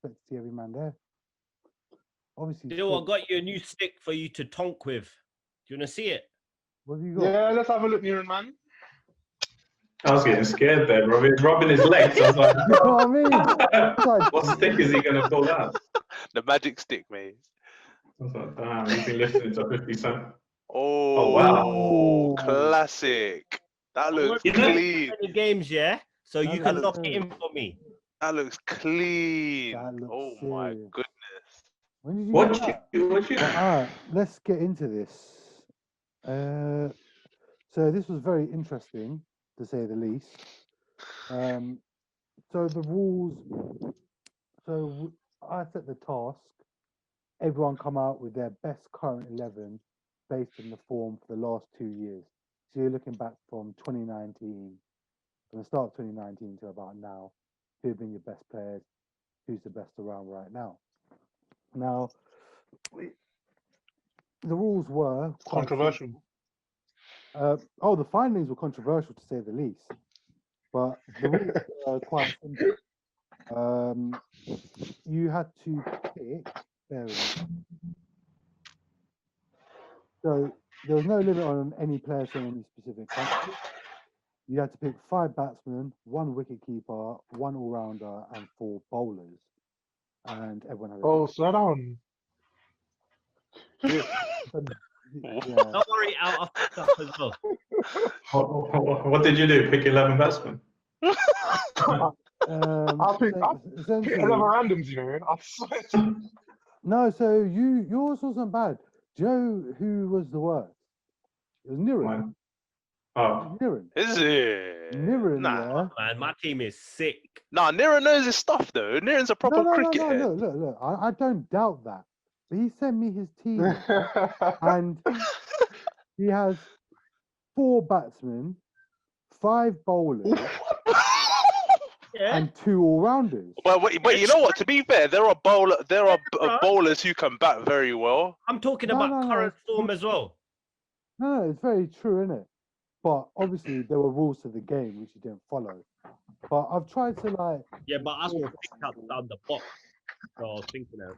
expect to see every man there. Obviously, Dil, I got you a new stick for you to tonk with. Do you want to see it? what have you got? Yeah, let's have a look, Niren, man. I was getting scared there, bro. He's rubbing his legs. I was like, You know what I mean? what stick is he going to pull out? The magic stick, mate. I was like, damn, he's been listening to 50 Cent. Oh, wow. Classic. That looks You know- clean. Any games, yeah? So you That can looks lock it in for me. That looks clean. That looks Oh my serious. goodness. When did you What get that? you Well, all right, let's get into this. So this was very interesting, to say the least. So the rules. So I set the task. Everyone come out with their best current 11 based on the form for the last 2 years. So you're looking back from 2019, from the start of 2019 to about now. Who have been your best players? Who's the best around right now? Now, the rules were quite Controversial. simple. The findings were controversial to say the least, but the rules were quite simple. You had to pick. So there was no limit on any player from any specific country. You had to pick 5 batsmen, 1 wicketkeeper, 1 all-rounder, and 4 bowlers. And everyone had a Oh, slow down. yeah. Don't worry, I'll fuck up as well. What did you do? Pick 11 batsmen? I'll pick 11 essentially, randoms, you know. I swear. no, so yours wasn't bad. Do you know who was the worst? It was Niren. Mine. Oh, Niren. Is it? Niren, Nah. yeah. Man, my team is sick. Nah, Niren knows his stuff though. Niren's a proper cricket head. Look. I don't doubt that. But he sent me his team, and he has 4 batsmen, 5 bowlers, Yeah. and 2 all-rounders. But you know what? To be fair, there are bowlers who can bat very well. I'm talking No, about no, no. current form as well. No, it's very true, isn't it? But obviously there were rules to the game which you didn't follow. But I've tried to like. Yeah, but I sort of picked up down the box. So I was thinking of,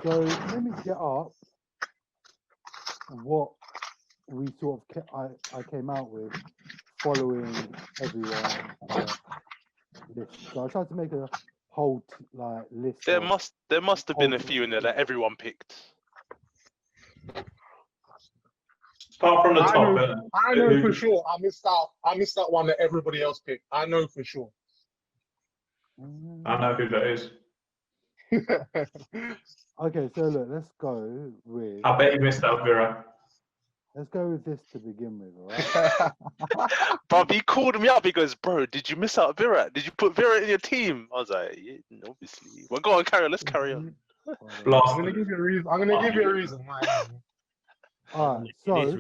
So let me get up what we sort of I came out with following everyone list. So I tried to make a whole list. There of must have been a whole- few in there that everyone picked. start from the I top. know- I know for sure. I missed out one that everybody else picked. I know for sure. I know who that is. Okay, so look, let's go with I bet you missed out, Vera. let's go with this to begin with, all right? Bro, he called me up. He goes, "Bro, did you miss out Virat? Did you put Virat in your team?" I was like, "Yeah, obviously." Well, go on, carry on. Let's carry on. Blast. I'm gonna give you a reason. I'm gonna give you a reason. All right, so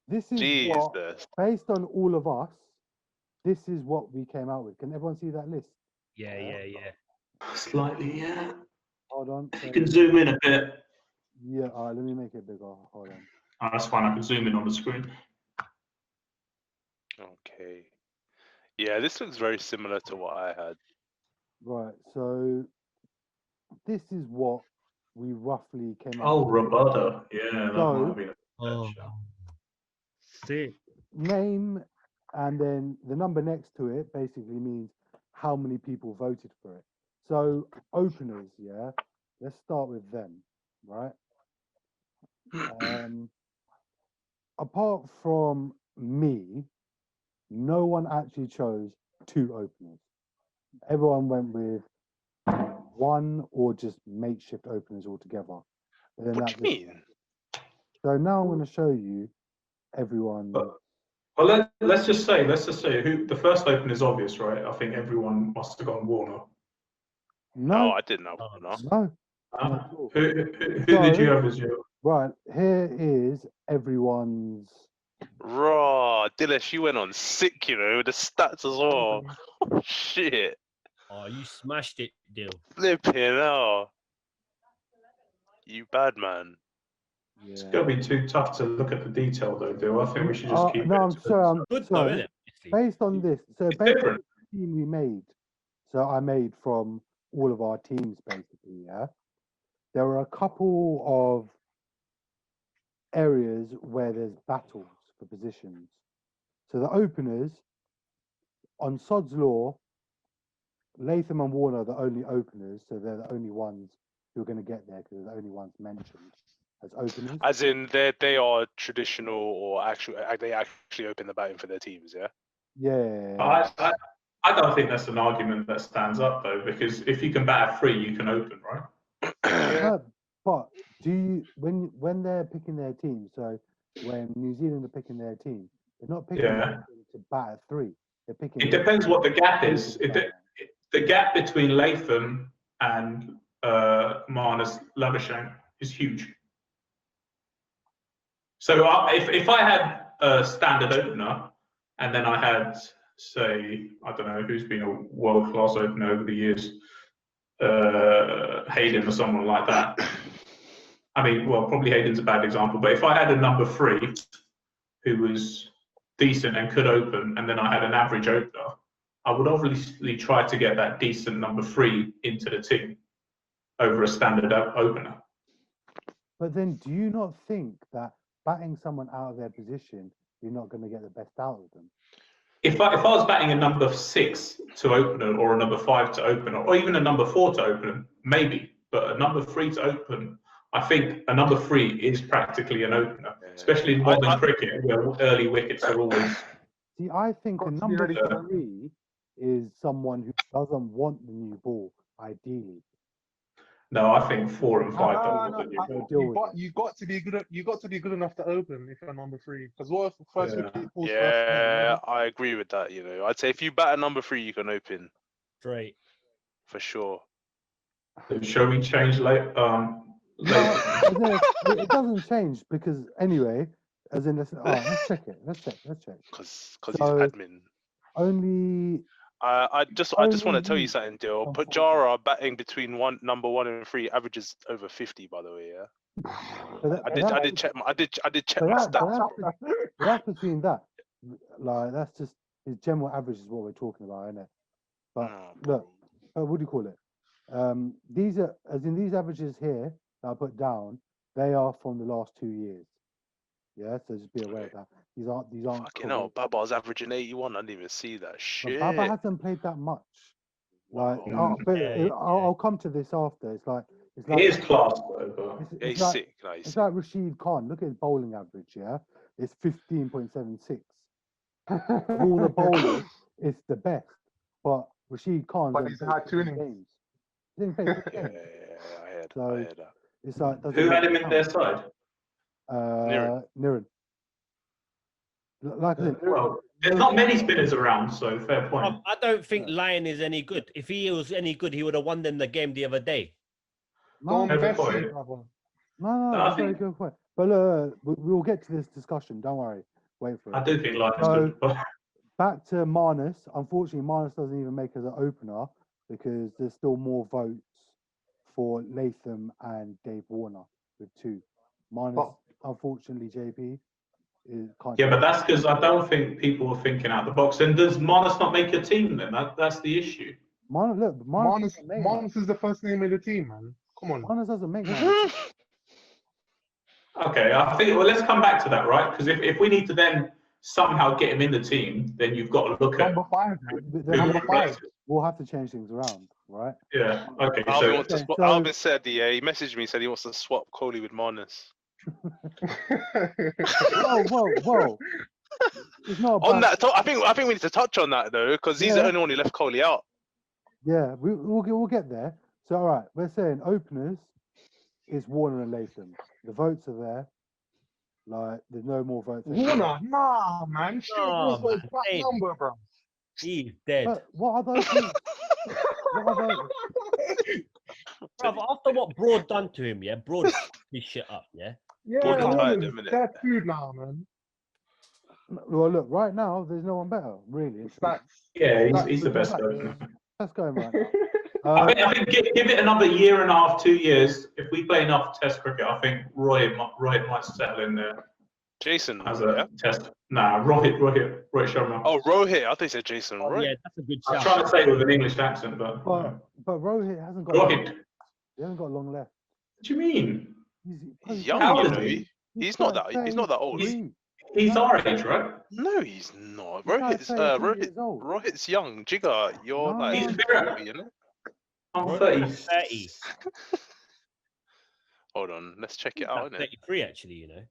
this is what, Jesus. based on all of us, this is what we came out with. Can everyone see that list? yeah. Slightly, yeah. Hold on. You can zoom in a bit. Yeah, all right, let me make it bigger. Hold on. Oh, that's fine. I can zoom in on the screen. Okay. Yeah, this looks very similar to what I had. Right, so this is what we roughly came out Oh, with. Roberta. Yeah, that So- might have been a Oh, shout. sick. Name and then the number next to it basically means how many people voted for it. So openers, yeah, let's start with them, right? Apart from me, no one actually chose 2 openers. Everyone went with 1 or just makeshift openers altogether. And then What that do you mean? So now I'm going to show you everyone. Well, let's just say who the first open is obvious, right? I think everyone must have gone Warner. No, No, I didn't know. No. no. Who did you have as your? Right, here is everyone's. Raw, Dilesh, you went on sick, you know, with the stats as well. Shit. Oh, you smashed it, Dil. Flipping hell. You bad man. It's Yeah. gonna be too tough to look at the detail, though. Do I think we should just keep no, it? I'm sorry. I'm Good though, sorry. isn't it? Based on this, so It's based on different. the team we made, so I made from all of our teams basically. yeah, there are a couple of areas where there's battles for positions. So the openers, on Sod's Law, Latham and Warner are the only openers, so they're the only ones who are going to get there because they're the only ones mentioned as openers. As in, they are traditional or they actually open the batting for their teams, yeah? Yeah. I don't think that's an argument that stands up though, because if you can bat at 3, you can open, right? But do you when they're picking their team? So when New Zealand are picking their team, they're not picking Yeah. to bat at 3. They're picking. It depends what the gap is. to bat. The gap between Latham and Marnus Labuschagne is huge. So if I had a standard opener, and then I had, say, I don't know who's been a world-class opener over the years, Hayden or someone like that. I mean, well, probably Hayden's a bad example, but if I had a number 3 who was decent and could open, and then I had an average opener, I would obviously try to get that decent number 3 into the team over a standard opener. But then, do you not think that batting someone out of their position, you're not going to get the best out of them? If I was batting a number 6 to opener, or a number 5 to opener, or even a number 4 to open, maybe, but a number 3 to open, I think a number 3 is practically an opener, especially in modern cricket, where early wickets are always. See, I think a Got to be number ready for that. 3 is someone who doesn't want the new ball, ideally. No, I think 4 and 5 don't No, want the new ball. Deal with it. you got to be good. You got to be good enough to open if you're number 3. Because what if first Yeah. wicket falls Yeah, first? I agree with that. I'd say if you bat at number 3, you can open Straight. for sure. Shall we change later? It doesn't change because anyway, as in, let's check it. Let's check. Because So- he's admin. Only I just want to only tell you you, something, Dil. unfortunately. Pujara batting between number 1 and 3 averages over 50, by the way. Yeah, so that- I that- did check so my that- so stats. that's between that. Like that's just his general average is what we're talking about, isn't it? But look, what do you call it? These are these averages here that I put down. They are from the last 2 years. Yeah, so just be aware of that. These aren't. Fucking hell, Baba's averaging 81. I didn't even see that But shit. Baba hasn't played that much. Like, Wow. I'll come to this after. It's like It is class though, but Yeah, he's like, sick. No, he's it's sick. like Rashid Khan. Look at his bowling average. Yeah, it's 15.76. Of all the bowlers, it's the best. But Rashid Khan. But he's had 2 innings. games. He didn't play 2 Yeah, games. I heard So- that. It's like who had him in their side? Niren. Like I said, Well, there's not many spinners around, so fair point. I don't think Lion is any good. If he was any good, he would have won them the game the other day. Don't Fair mess point. with brother. No, I that's a very think- good point. But look, we'll get to this discussion. Don't worry. Wait for it. I do think Lion is So- good. But Back to Marnus. Unfortunately, Marnus doesn't even make as an opener because there's still more votes for Latham and Dave Warner with 2. Marnus, But- unfortunately, JP can't. yeah, but that's because I don't think people are thinking out the box. And does Marnus not make a team then? That's the issue. Marnus, look, Marnus doesn't make much. Marnus is the first name in the team, man. Come on. Marnus doesn't make much. Okay, I think, well, let's come back to that, right? Because if we need to then somehow get him in the team, then you've got to look at Number 5, man. Then Number 5. we'll have to change things around, right? Yeah, okay. Alvin, So wants to Okay, swap, so- Alvin said, yeah, he messaged me, said he wants to swap Kohli with Marnus. Whoa! It's not about, On that, I think we need to touch on that though, because he's the Yeah. only one who left Kohli out. Yeah, we'll get there. So, all right, we're saying openers is Warner and Latham. The votes are there. Like, there's no more votes. Warner, nah, man. Shit, Nah, was a man. flat Hey. number, bro. He's dead. But what are those things? What are those? Bruv, after what Broad done to him, yeah, Broad fucked his shit up, yeah. Yeah, Broad retired Warner's in a minute. dead food now, man. Well, look, right now, there's no one better, really. Facts. yeah, he's the best opener. That's going right. I think give it another year and a half, 2 years. If we play enough Test cricket, I think Rohit might settle in there Jason, as yeah? a Test. Nah, Rohit Sharma. Oh, Rohit. I thought he said Jason. Oh, Rohit. yeah, that's a good I'm shout. trying to say it with an English accent, but But Rohit hasn't got. Rohit. He hasn't got long left. What do you mean? He's How young, you old know. is He's not that old. He's our age, right? No, he's not. He's like 33 years old. Rohit's young. Jigger, you're No, like He's no, very- 40, you know? I'm Right. 30. 30. Hold on, let's check it He's out, like innit? 33, actually, you know.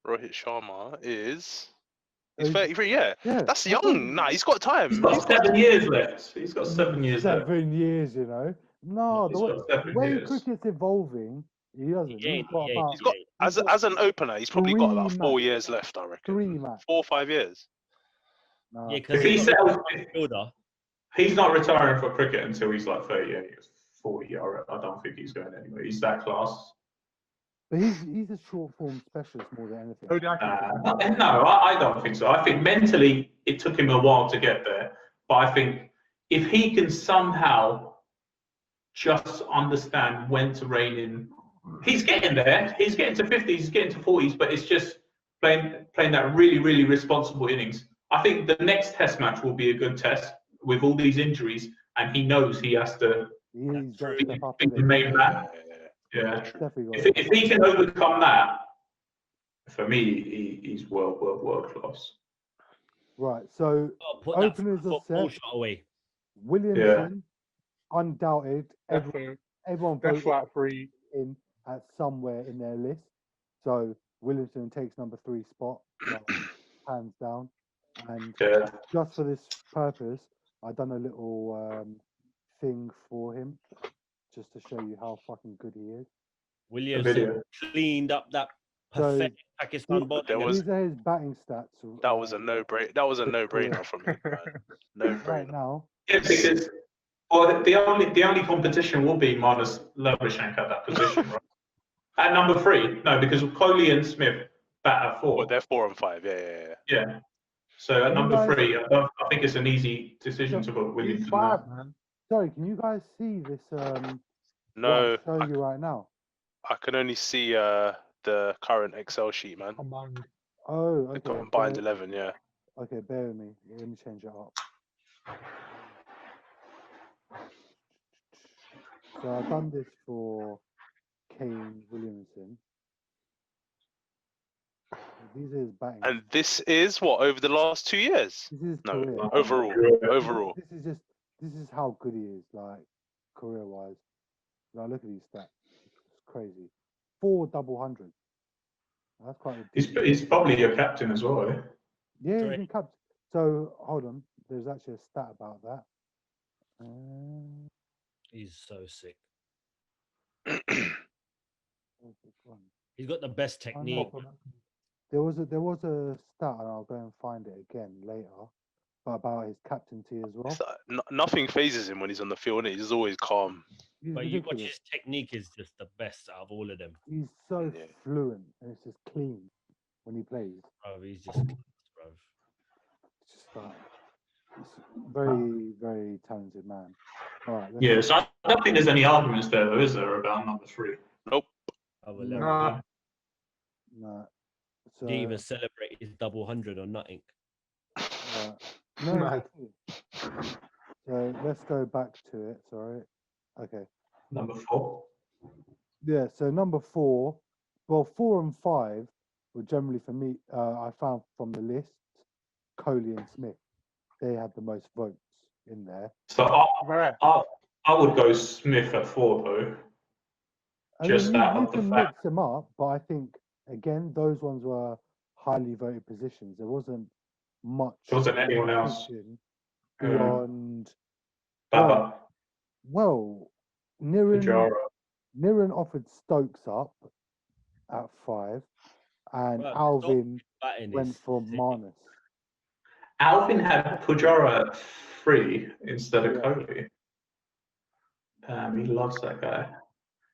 Rohit Sharma is. He's- He's 33, yeah. Yeah, That's I told you. young. Nah, he's got time. He's got 7 years left. He's got 7 years left. 7 years, you know. No, He's the got way, 7 way years. cricket's evolving, he doesn't. He ain't, He's got he ain't, about He's got he's got as an opener, he's probably got about 3 4 max. years left, I reckon. 3 max. 4 or 5 years. Nah. Yeah, because If he he's not settles, a midfielder. he's not retiring for cricket until he's like 38, 40. I don't think he's going anywhere. He's that class. But he's a short form specialist more than anything. Who do I think? No, I don't think so. I think mentally it took him a while to get there. But I think if he can somehow just understand when to rein in, he's getting there. He's getting to 50s, he's getting to 40s, but it's just playing that really, really responsible innings. I think the next test match will be a good test with all these injuries, and he knows he has to He's got to be step up. the innit? main man. Yeah. Definitely got If, to if he can overcome that, for me, he's world class. Right, so Oh, put that openers are football set. shot away. Williamson, undoubted. Everyone That's voted like 3. in at somewhere in their list. So Williamson takes number 3 spot, like, hands down. And Yeah. just for this purpose, I done a little thing for him, just to show you how fucking good he is. Williamson video. cleaned up that So, pathetic Pakistan These, ball. There was- these are his batting stats. That was a no-brainer. That was a no-brainer from him, man. right No-brainer. now. Yeah, because the only competition will be minus Labuschagne at that position, right? At number 3, no, because Kohli and Smith bat at 4. Well, they're 4 and 5. Yeah. Yeah. So at You number guys- 3, I think it's an easy decision to put Williamson He's there. 5, man. Sorry, can you guys see this? No, what I'm showing you right now. I can only see the current Excel sheet, man. Combined. Oh, The okay. combined 11, yeah. Okay, bear with me. Let me change it up. So I've done this for Kane Williamson. These are his batting. And this is what, over the last 2 years? This is his No, career. overall. This is how good he is, like career wise. Like, look at these stats. It's crazy. 4 double hundreds. That's quite ridiculous. He's probably your captain as well, eh? Yeah, he's Correct. been capped. So hold on. There's actually a stat about that. He's so sick. Where's this one? He's got the best technique. There was a stat, and I'll go and find it again later, but about his captaincy as well. It's like, nothing phases him when he's on the field, innit? He's always calm. He's But you watch ridiculous. his technique is just the best out of all of them. He's so Yeah. fluent, and it's just clean when he plays. Bro, he's just class, bro. It's just like it's very, very talented man. All right. let's- Yeah, so I don't think there's any arguments there, though, is there, about number 3? Nope. I will No. never No. So, didn't even celebrate his double hundred or nothing. no, Mad. so let's go back to it. Sorry. Okay. Number 4. Yeah. So number 4, well, 4 and 5 were generally for me. I found from the list, Kohli and Smith. They had the most votes in there. So Right. I would go Smith at 4, though. I Just mean, that you of the can fact. mix them up, but I think again those ones were highly voted positions. There wasn't much. There wasn't anyone else. competition Yeah. beyond. Baba, Well, Niren Pujara. offered Stokes up at 5, and Well, Alvin Batting went is for sick. Marnus. Alvin had Pujara at 3 instead of Yeah. Kohli. He loves that guy.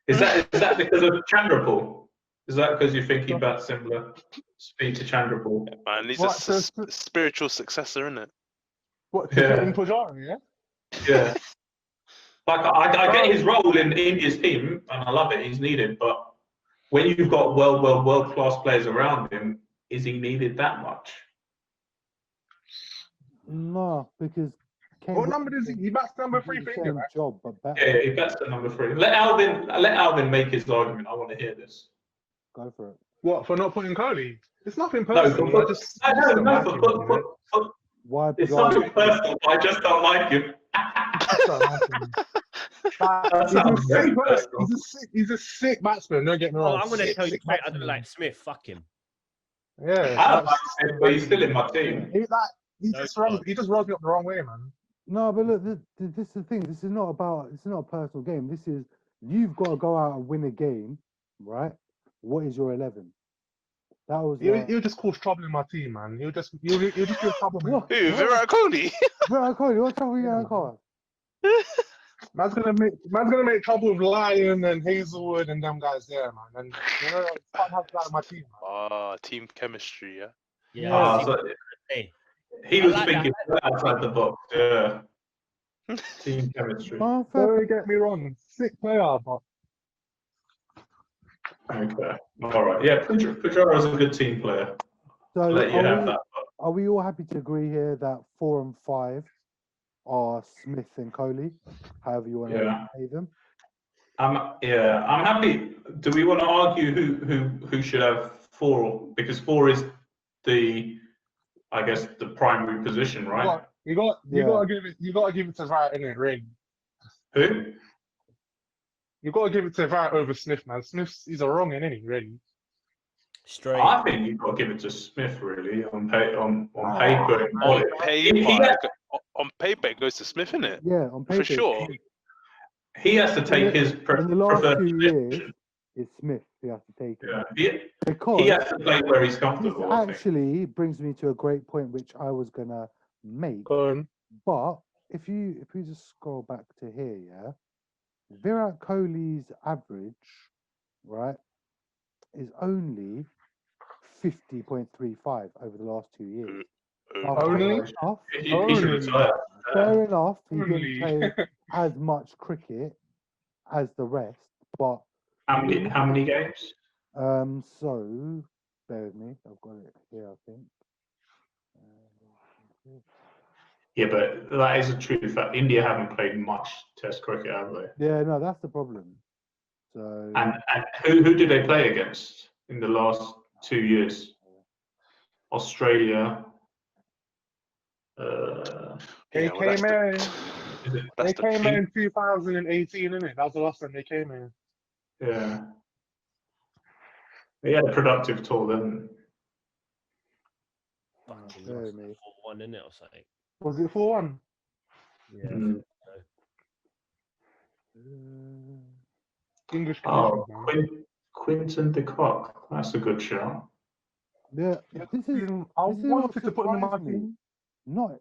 Is that because of Chandrapal? Is that because you think he bats similar speed to Chandrapal? Man, he's What, a so- spiritual successor, innit? What? Yeah. In Pujara, yeah? Yeah. Like I get his role in India's team, and I love it. He's needed, but when you've got world class players around him, is he needed that much? No, because What number does he? He bats number do 3 the for India, same right? job, but better. Yeah, he bats at number 3. Let Alvin make his argument. I want to hear this. Go for it. What, for not putting Kohli? It's nothing No, personal. I just don't like him, you know? Why? it's Bizarre? nothing personal. I just don't like him. Just don't like him. That He's a sounds very sick, personal. he's a sick batsman. Don't get me Oh, wrong. I'm gonna Sick, tell you sick straight. I don't batsman. like Smith. Fuck him. Yeah, I don't like Smith, but he's still in my team. He No, just God. rubs me up the wrong way, man. No, but look, this is the thing. This is not about. It's not a personal game. This is you've got to go out and win a game, right? What is your 11? That was He'll just cause trouble in my team, man. He'll just be a troublemaker. what? Who? Virat Kohli? Virat Kohli, what's trouble with Yeah. your car? Man's gonna make trouble with Lyon and Hazelwood and them guys there, man. And you know, can't have that in my team, man. Team chemistry, yeah. Yeah. Yeah. I see So what you're saying. he I was like that. thinking outside the box. Yeah. Team chemistry. Oh, fair Don't get me wrong, sick player, but Okay. All right. Yeah, Pujaro's a good team player. So Let you have that. are we all happy to agree here that 4 and 5 are Smith and Kohli? However you want to Yeah. pay them. I'm happy. Do we want to argue who should have 4? Because 4 is I guess the primary position, right? you gotta give it to Virat, innit, really. Who? You gotta give it to Virat over Smith, man. He's a wrong in any really. Straight. I think you've got to give it to Smith, really, on paper and quality. On paper, it goes to Smith, innit? Yeah, on paper. For sure. He has to take his In the last preferred 2 years, position. it's Smith who has to take it. Yeah. Because He has to play where he's this comfortable. I think. actually brings me to a great point which I was gonna make. Go on. But if you just scroll back to here, yeah, Virat Kohli's average, right, is only 50.35 over the last 2 years. Now, Only? He should retire. Fair enough, he Only. didn't play as much cricket as the rest, but How many games? so bear with me, I've got it here, I think. Yeah, but that is a truth that India haven't played much Test cricket, have they? Yeah, no, that's the problem. So And who did they play against in the last 2 years? Australia. They came in. They That's came in 2018, innit? That was the last time they came in. Yeah. They had a productive tour then. Fucking bear lost with me. 4-1, innit, or something. Was it 4-1? Yeah. Mm. English Oh, conditions, man. Quinton de Kock. That's a good shout. Yeah, Yeah, this is I this is wanted what to put him in my surprised me. team. Not.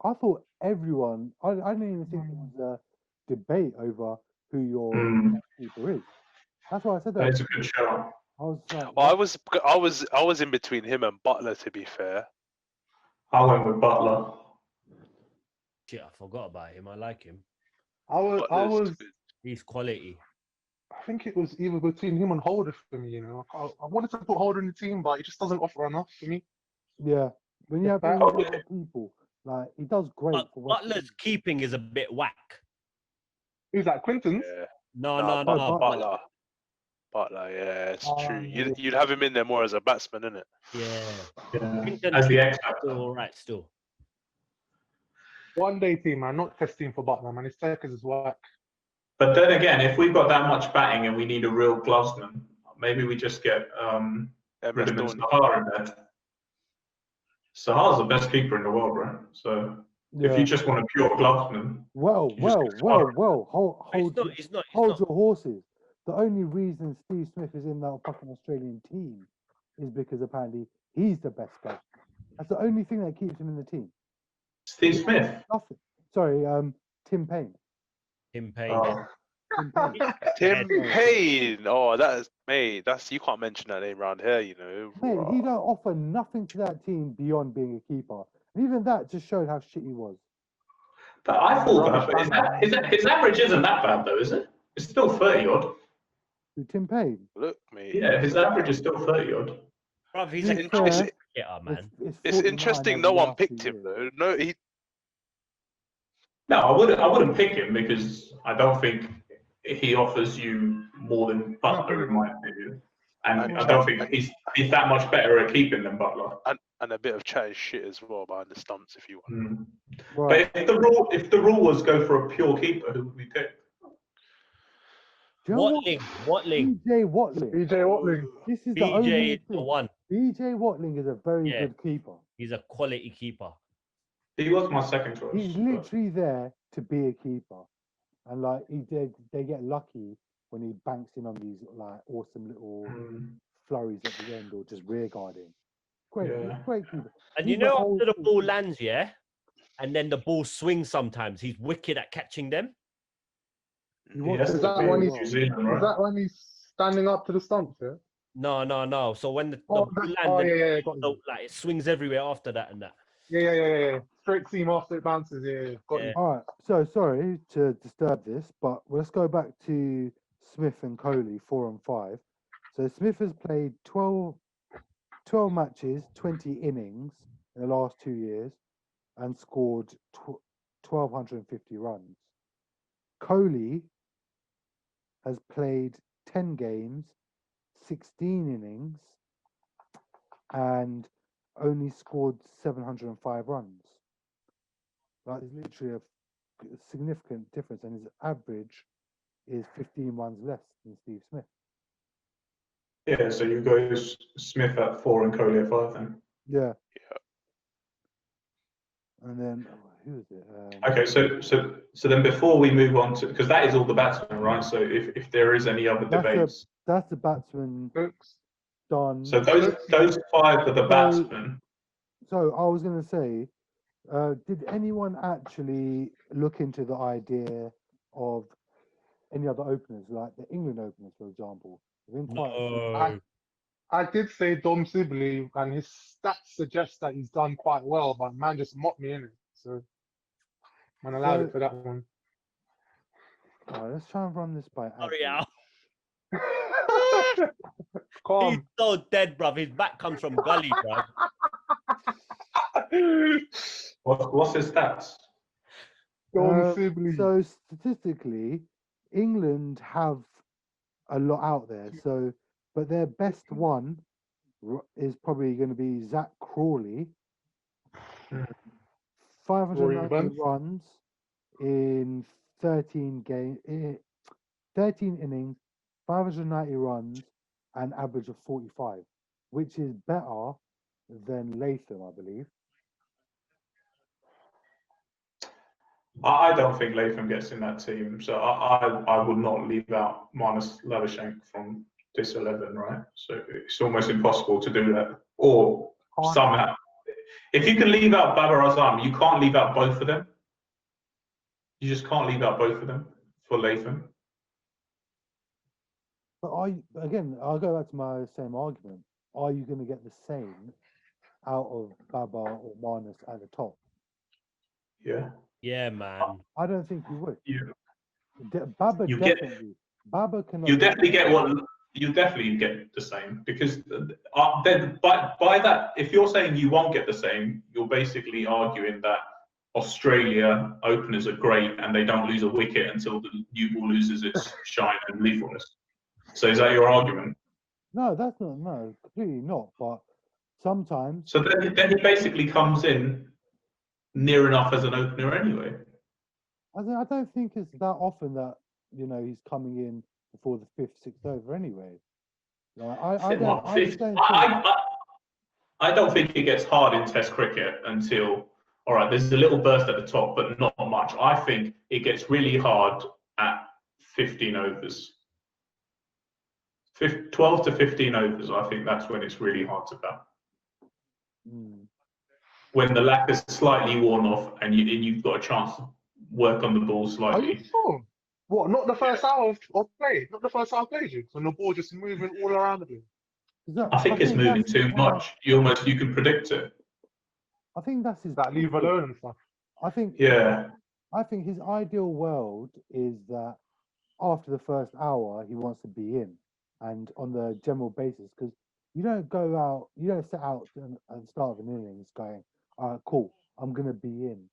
I thought everyone. I didn't even think there was a debate over who your Mm. keeper is. That's why I said that. That's a good shout. I was like, Well, I was in between him and Butler, to be fair. I went with Butler. Shit, I forgot about him. I like him. I Butler's good. He's quality. I think it was either between him and Holder for me, you know. I wanted to put Holder in the team, but he just doesn't offer enough for me. yeah. When you have That- those sort of people, like he does great But for West Butler's Ham. keeping is a bit whack. Who's that, Quinton's? Yeah. No, Nah, no, Butler. no. Butler. Butler, yeah, it's true. Yeah. You'd have him in there more as a batsman, innit? Yeah. Yeah. Quinton As the keeper X is factor. still all right, still. One day team, man. Not test team for Butler, man. His takers is whack. But then again, if we've got that much batting and we need a real glovesman, maybe we just get MS Riddiman Dhoni. Sahar in there. Sahar's the best keeper in the world, right? So if Yeah. you just want a pure glovesman, Well, you just get well. Sahar. He's not. Hold your horses. The only reason Steve Smith is in that fucking Australian team is because apparently he's the best guy. That's the only thing that keeps him in the team. Steve Smith. Nothing. Sorry, Tim Payne. Him paying. Oh, Tim Payne. Tim Yeah. Payne. Oh, that's you can't mention that name around here, you know. Mate, he don't offer nothing to that team beyond being a keeper. And even that just showed how shit he was. but I thought that, his average isn't that bad though, is it? It's still 30 odd. Who, Tim Payne? Look, mate. Yeah, his average is still 30 odd. Bruv, he's To a be It's- fair, hitter, man. It's 49 interesting over no the one last 2 picked him years. though. No, he No, I wouldn't pick him because I don't think he offers you more than Butler, in my opinion. And And I don't think he's that much better at keeping than Butler. and a bit of chatting shit as well behind the stumps if you want. Mm. Right. But if the rule was go for a pure keeper, who would we pick? Do you know what? Watling. BJ Watling. BJ Watling. This is the BJ only is the thing. one. BJ Watling is a very Yeah. good keeper. He's a quality keeper. He was my second choice. He's but- literally there to be a keeper, and like they get lucky when he banks in on these like awesome little Mm. flurries at the end or just rear guarding. Great, Yeah. great keeper. And He's you the know, old after the school ball keeper. lands, yeah, and then the ball swings sometimes, he's wicked at catching them. He He wants has to Is to that be when in he's- New Zealand, Is right? that when he's standing up to the stumps? Yeah. No. So when the Oh, ball that- lands, then yeah. Got so, you. like it swings everywhere after that and that. Yeah. Straight seam after it bounces. Yeah. Got Yeah. you. All right, so sorry to disturb this, but let's go back to Smith and Coley, 4 and 5. So Smith has played 12 matches, 20 innings in the last 2 years and scored 1,250 runs. Coley has played 10 games, 16 innings, and only scored 705 runs. That is literally a significant difference, and his average is 15 runs less than Steve Smith. Yeah, so you go Smith at 4 and Coley at 5 then. Yeah. And then who is it? Okay, so then before we move on to, because that is all the batsmen, right? So if there is any other That's a- debates, That's the batsman Cooks. done. so those 5 are the So- batsmen. So I was going to say, did anyone actually look into the idea of any other openers, like the England openers, for example? There've been quite a few. No. I did say Dom Sibley, and his stats suggest that he's done quite well, but man just mocked me in it. So man allowed So- it for that one. All right, let's try and run this by Sorry, Abby. Al. He's Calm. so dead, bruv. His back comes from gully, bruv. What's his stats? Dom Sibley. So statistically, England have a lot out there. So, but their best one is probably going to be Zach Crawley, Hmm. 590 Burns. runs in 13 innings, 590 runs, and average of 45, which is better than Latham, I believe. I don't think Latham gets in that team, so I would not leave out Marnus Lavashank from this 11, right? So it's almost impossible to do that. Or somehow, if you can leave out Babar Azam, you can't leave out both of them. You just can't leave out both of them for Latham. But again, I'll go back to my same argument. Are you going to get the same out of Baba or Marnus at the top? Yeah. Yeah, man. I don't think you would. Baba You get- definitely. Baba cannot. You definitely get what you definitely get the same because then by that, if you're saying you won't get the same, you're basically arguing that Australia openers are great and they don't lose a wicket until the new ball loses its shine and lethalness. So is that your argument? No, that's not. No, completely not. But sometimes. So then he basically comes in near enough as an opener anyway. I don't think it's that often that he's coming in before the 5th, 6th over anyway. Like, I just don't think. I don't think it gets hard in Test cricket until, all right, there's a little burst at the top, but not much. I think it gets really hard at 15 overs. 12 to 15 overs, I think that's when it's really hard to bat. Mm. When the lack is slightly worn off and you've got a chance to work on the ball Are you slightly. sure? What? Not the first hour of play? Not the first hour of play, Jigs? When the ball just moving all around the place? I think it's moving that's too why- much. You can predict it. I think that's his. That leave alone and stuff. I think Yeah. I think his ideal world is that after the first hour he wants to be in, and on the general basis, because you don't set out at the start of an innings going, all right, cool, I'm gonna be in.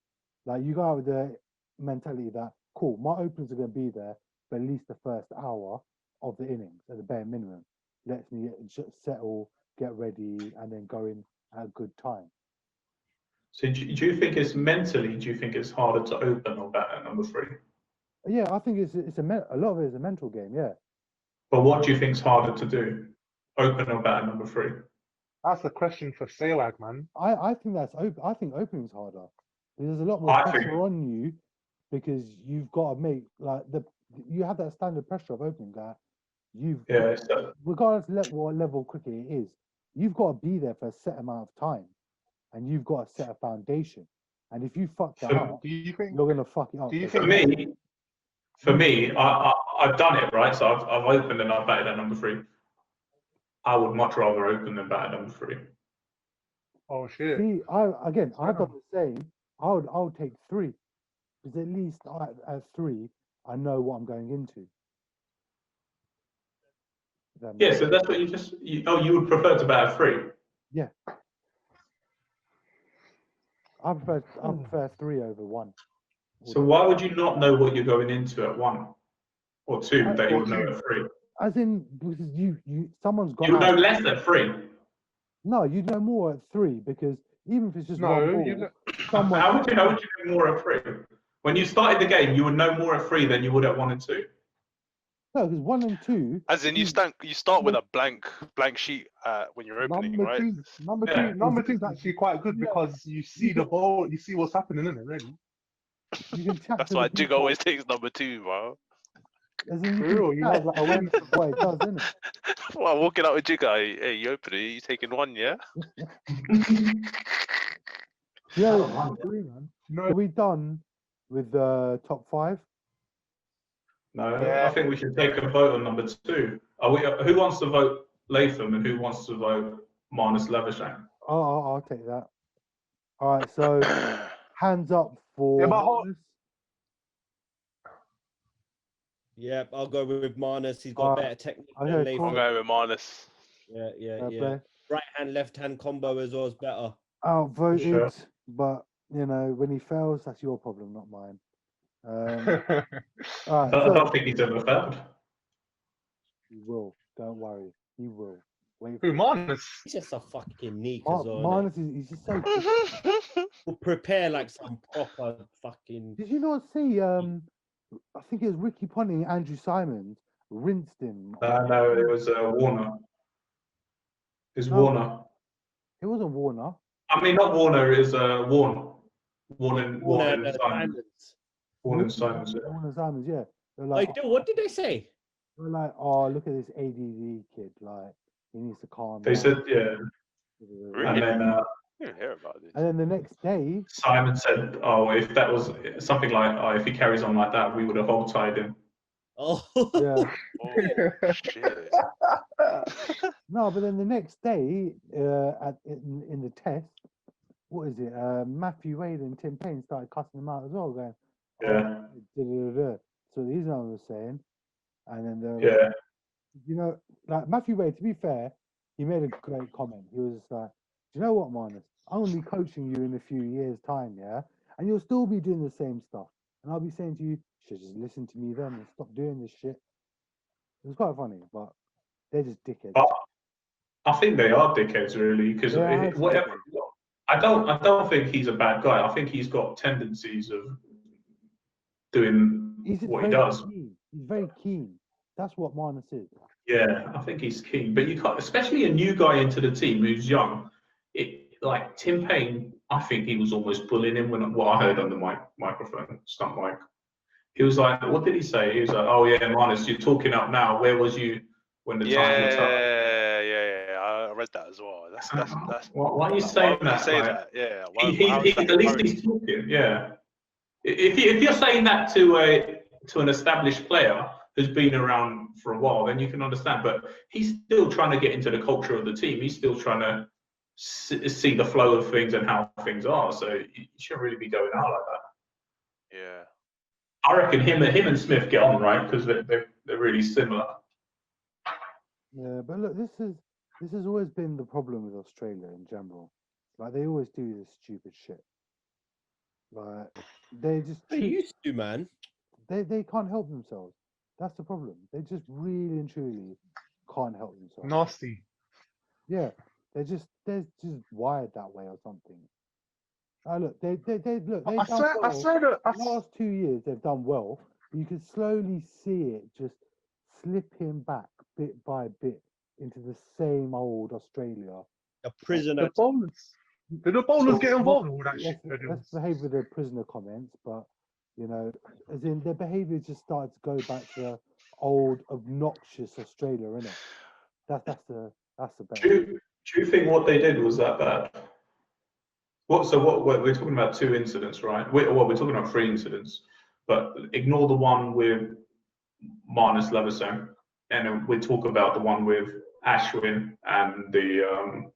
Like you go out with the mentality that cool, my openers are going to be there for at least the first hour of the innings at the bare minimum. Lets me settle, get ready, and then go in at a good time. So do you think it's mentally? Do you think it's harder to open or bat at number 3? Yeah, I think it's a lot of it is a mental game. Yeah, But what do you think's harder to do? Open or bat at number 3? That's a question for Sewag, man. I think I think opening's harder. There's a lot more I pressure think- on you because you've got to make you have that standard pressure of opening that you've Yeah. So, regardless of what level cricket it is, you've got to be there for a set amount of time, and you've got to set a foundation. And if you fuck that For- up, Do you think? you're gonna fuck it up. Do you for think? me, I've done it right. So I've opened and I've batted at number 3. I would much rather open than bat at number 3. Oh shit! See, I've done Fair. the same. I would take 3 because at least at 3 I know what I'm going into. That Yeah. makes So that's what you would prefer to bat at 3. I prefer 3 over 1. So why would you not know what you're going into at 1 or 2 that you Or would know 2. at 3? As in, because someone's got You would know out. less at 3. No, you'd know more at 3 because even if it's just one No, ball, you know, someone. How would you know more at 3? When you started the game, you would know more at 3 than you would at 1 and 2. No, because 1 and 2. As in, you start with a blank sheet when you're opening, number right? 2, number Yeah. 2, number 2 is actually quite good because you see the ball, you see what's happening in it, really. You can chat That's to why the Jig people, always takes number 2, bro. as in you Real, can you chat have like awareness of what it does, innit? Well, walking out with Jig, hey, you open it, you taking 1, yeah? Yeah, man. No, Are we done with the top 5? No, Yeah. I think we should take a vote on number 2. Who wants to vote Latham and who wants to vote Marnus Levershank? I'll take that. All right, so hands up for Yeah, but hold- Marnus. Yep, I'll go with Marnus. He's got Alright, better technique okay, than cool. I'm Latham. going with Marnus. Yeah. Play. Right hand, left hand combo as well is better. Outvoted, Sure. but when he fails, that's your problem, not mine. All I right, don't so think he's ever failed. he will. Don't worry, he will. Wait who, for Marnus? He's just a fucking neek as well. innit? Marnus he's just so. We'll prepare like some proper fucking. Did you not see? I think it was Ricky Ponting, Andrew Simons rinsed him. No, it was Warner. It's No. Warner. It wasn't Warner. I mean, not Warner. It's Warner. Warner and Warner, Simons. Simons. Warner and Simons. Yeah. Warner Simons, yeah. They're Like, like, what did they say? they're like, oh, look at this ADD kid. Like, he needs to calm They down. said, yeah. Really? And then I didn't hear about this. And then the next day, Simon said, "Oh, if that was something like, oh, if he carries on like that, we would have hold tied him." Oh, yeah. Oh, shit. No, but then the next day, in the test, what is it? Matthew Wade and Tim Payne started cussing him out as well, going, Yeah, da-da-da-da. So these are what I was saying. And then they're yeah. like, like Matthew Wade, to be fair, he made a great comment. He was like, do you know what, Marnus? I'm going to be coaching you in a few years' time, yeah? And you'll still be doing the same stuff. And I'll be saying to you, you should just listen to me then and stop doing this shit. It was quite funny, but they're just dickheads. But I think they are dickheads, really, because Yeah, whatever. I don't think he's a bad guy. I think he's got tendencies of doing He's just what he very does. keen. He's very keen. That's what Marnus is. Yeah, I think he's keen, but you can't, especially a new guy into the team who's young. Like Tim Payne, I think he was almost bullying him when what I heard on the microphone, stunt mic. He was like, what did he say? He was like, oh yeah, Marnus, you're talking up now. Where was you when the time was up? Yeah. I read that as well. That's Why are you saying why would you that? say Like, that? Yeah. At least he's talking. Yeah. If you're saying that to an established player who's been around for a while, then you can understand. But he's still trying to get into the culture of the team. He's still trying to see the flow of things and how things are. So you shouldn't really be going out like that. Yeah. I reckon him and Smith get on right because they're really similar. Yeah, but look, this has always been the problem with Australia in general. Like they always do this stupid shit. Like they just They used to, man. they can't help themselves. That's the problem. They just really and truly can't help themselves. Nasty. Yeah, they're just wired that way or something. Look, they look. They've I done swear, I well. swear that The last 2 years they've done well. But you can slowly see it just slipping back bit by bit into the same old Australia. A prisoner. the bowlers. Did the bowlers get involved in all that shit? Let's behave with their prisoner comments, but you know, as in their behaviour just started to go back to the old obnoxious Australia, innit? That's the better. Do you think what they did was that bad? What we're talking about 2 incidents, right? We're talking about 3 incidents, but ignore the one with Marnus Leveson, and then we talk about the one with Ashwin and the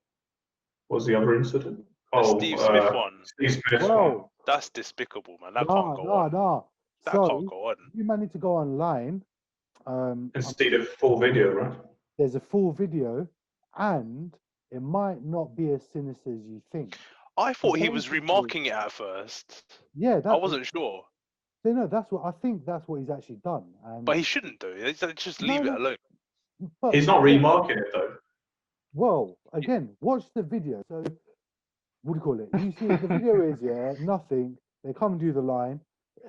what's the other incident? Steve Smith one. Steve Smith one. Whoa, That's despicable, man. That can't go on. nah. That So can't go on. you might need to go online. And see the full video, right? There's a full video, and it might not be as sinister as you think. I thought he was basically- remarking it at first. Yeah, I wasn't sure. No, that's what I think. That's what he's actually done. And But he shouldn't do. Just leave No, it alone. but- He's not remarking it though. Well, again, watch the video. So, what do you call it? You see, the video is nothing. They come and do the line.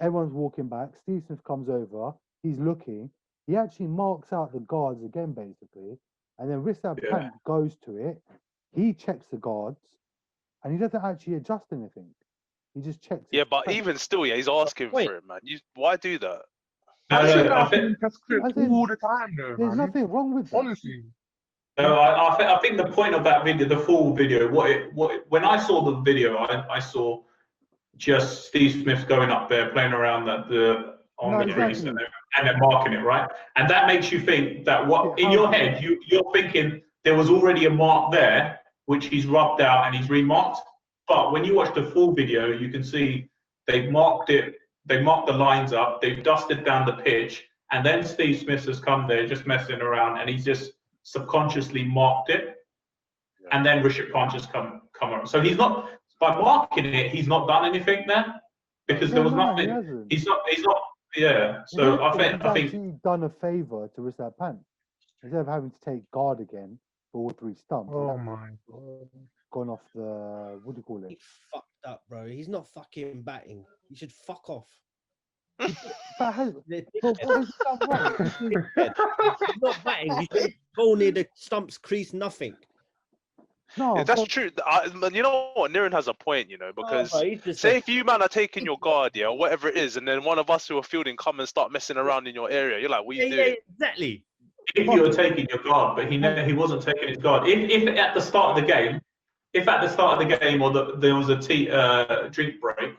Everyone's walking back. Steve Smith comes over. He's looking. He actually marks out the guards again, basically, and then Rishabh Yeah. Pant goes to it. He checks the guards, and he doesn't actually adjust anything. He just checks. Yeah, it. but even still, he's asking Wait. for it, man. Why do that? No, I see no, that I happen think in test cricket I think all the time, though, there's man. nothing wrong with that. Honestly. no, I think the point of that video, the full video, when I saw the video, I saw just Steve Smith going up there playing around on No, the crease exactly. and then marking it, right? And that makes you think that what in your head you're thinking there was already a mark there which he's rubbed out and he's remarked. But when you watch the full video, you can see they've marked it. They marked the lines up. They've dusted down the pitch, and then Steve Smith has come there just messing around, and he's just subconsciously marked it. Yeah. And then Rishabh Pant just come around. So he's not by marking it. He's not done anything there because there was No, he nothing. hasn't. He's not. Yeah. So I think. he's actually done a favour to Rishabh Pant instead of having to take guard again for all 3 stumps. he's Oh actually my god. gone off the what do you call it? He's fucked up, bro. He's not fucking batting. He should fuck off. But has, He's but what has he done wrong? not batting. He should go near the stumps, crease, nothing. No, Yeah, that's but- true. You know what? Niren has a point, because Oh, bro, he's just say if you man are taking your guard, yeah, or whatever it is, and then one of us who are fielding come and start messing around in your area, you're like, what are you doing? exactly. If you were taking your guard, but he wasn't taking his guard. If at the start of the game, or there was a drink break,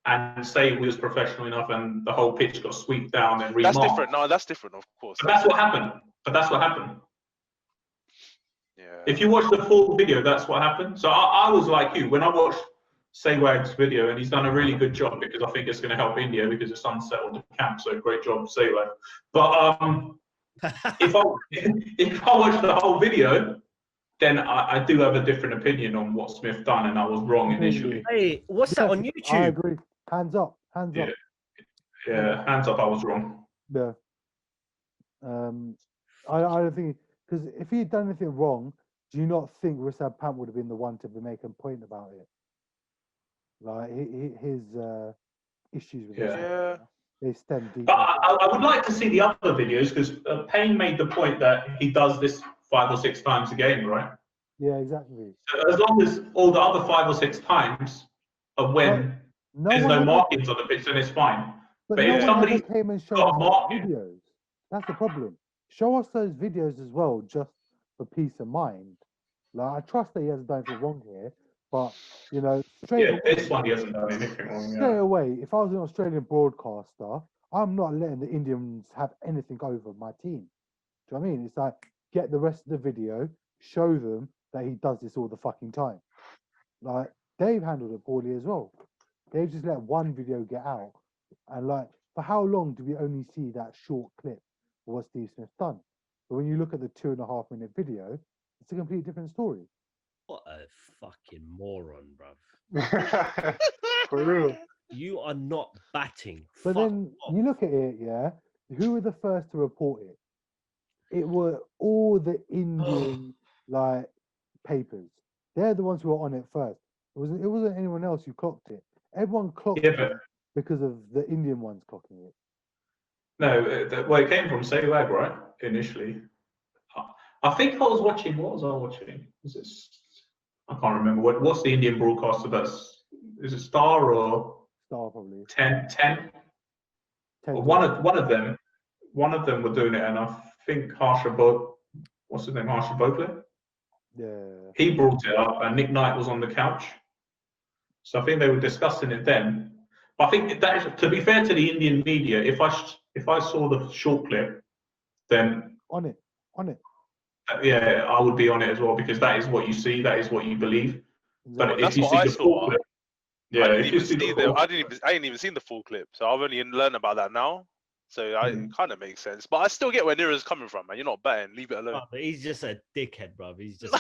and say we was professional enough and the whole pitch got swept down and remarked. That's different. No, that's different, of course. But that's what happened. Yeah. If you watch the full video, that's what happened. So I was like you when I watched Sehwag's video, and he's done a really good job because I think it's going to help India because it's unsettled the camp. So great job, Sehwag. But if I watch the whole video, then I do have a different opinion on what Smith done, and I was wrong initially. Hey, what's that on I YouTube? agree. Hands up. Hands up. Yeah, hands up, I was wrong. Yeah. I don't think because if he had done anything wrong, do you not think Rishabh Pant would have been the one to be making a point about it? Like his issues with Yeah. they stem deep. But I would like to see the other videos because Payne made the point that he does this 5 or 6 times a game, right? Yeah, exactly. So as long as all the other 5 or 6 times of when there's one no ever- markings on the pitch, then it's fine. But but no if one somebody ever came and showed got us those marking- videos. That's the problem. Show us those videos as well, just for peace of mind. Like I trust that he hasn't done anything wrong here, but straight Yeah, this one he hasn't done anything wrong. straight Yeah. away, if I was an Australian broadcaster, I'm not letting the Indians have anything over my team. Do you know what I mean? It's like get the rest of the video, show them that he does this all the fucking time. Like they've handled it poorly as well. They've just let one video get out, and like for how long do we only see that short clip of what Steve Smith's done? But when you look at the 2.5 minute video, it's a completely different story. What a fucking moron, bruv. For real. You are not batting. But Fuck then off. you look at it, yeah. Who were the first to report it? It were all the Indian like papers. They're the ones who were on it first. It wasn't anyone else who clocked it. Everyone clocked Yeah, it but because of the Indian ones clocking it. no, well, it came from Sehwag, right? Initially, I think I was watching. What was I watching? Was it? I can't remember. What's the Indian broadcaster? Is it Star or Star probably. 10? Ted, One of them. One of them were doing it, and I think what's his name? Harsha Bhogle. yeah. He brought it up, and Nick Knight was on the couch. So I think they were discussing it then. But I think that is, to be fair to the Indian media, if I saw the short clip, then On it. yeah, I would be on it as well, because that is what you see, that is what you believe. But Exactly. if That's you what see I the full saw. clip, yeah, I didn't if you even see see the them. full, I ain't even seen the full clip, so I've only learned about that now. So it kind of makes sense. But I still get where Niren's coming from, man. You're not batting. Leave it alone. Bruv, he's just a dickhead, bro. He's just.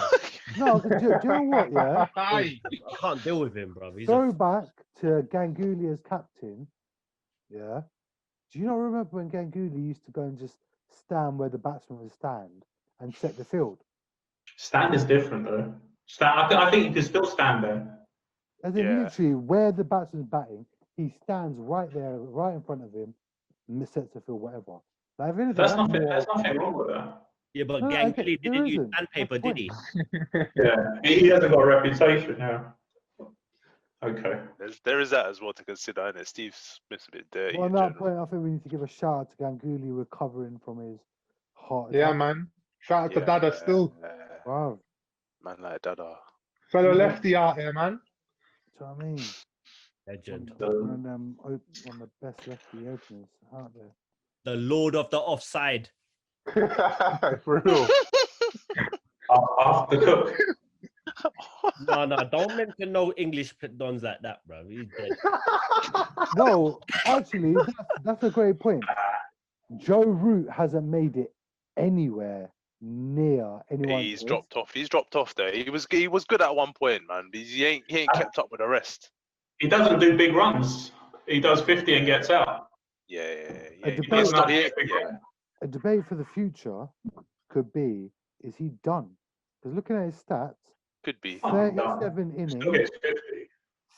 No, do you know what? Yeah. I can't deal with him, bro. He's Go a, back to Ganguly as captain. Yeah. Do you not remember when Ganguly used to go and just stand where the batsman would stand and set the field? stand is different though. I think you can still stand there. As in Yeah. literally where the batsman's batting, he stands right there, right in front of him, and sets the field, whatever. Like, if anything, There's more- nothing wrong with that. yeah, but No, I get- Ganguly there didn't use isn't. sandpaper, That's did he? Yeah, he hasn't got a reputation now. Okay. There is that as well to consider, and Steve Smith's a bit dirty. Well, on in that general. point, I think we need to give a shout out to Ganguly recovering from his heart attack. Yeah, man. Shout out to Dada still. Wow. Man like Dada. Fellow Yeah. lefty out here, man. Do you know what I mean? Legend. One of the best lefty openers out there. The Lord of the Offside. For real. After Cook. No, don't mention no English dons like that, bro. He's dead. No, actually, that's a great point. Joe Root hasn't made it anywhere near anyone. He's dropped off. He's dropped off there. He was good at one point, man. But he ain't kept up with the rest. He doesn't do big runs. He does 50 and gets out. Yeah. A He debate- ain't stopped- he Yeah. ain't- yeah. A debate for the future could be: is he done? Because looking at his stats, Could be. Oh, 37 Still innings, gets 50.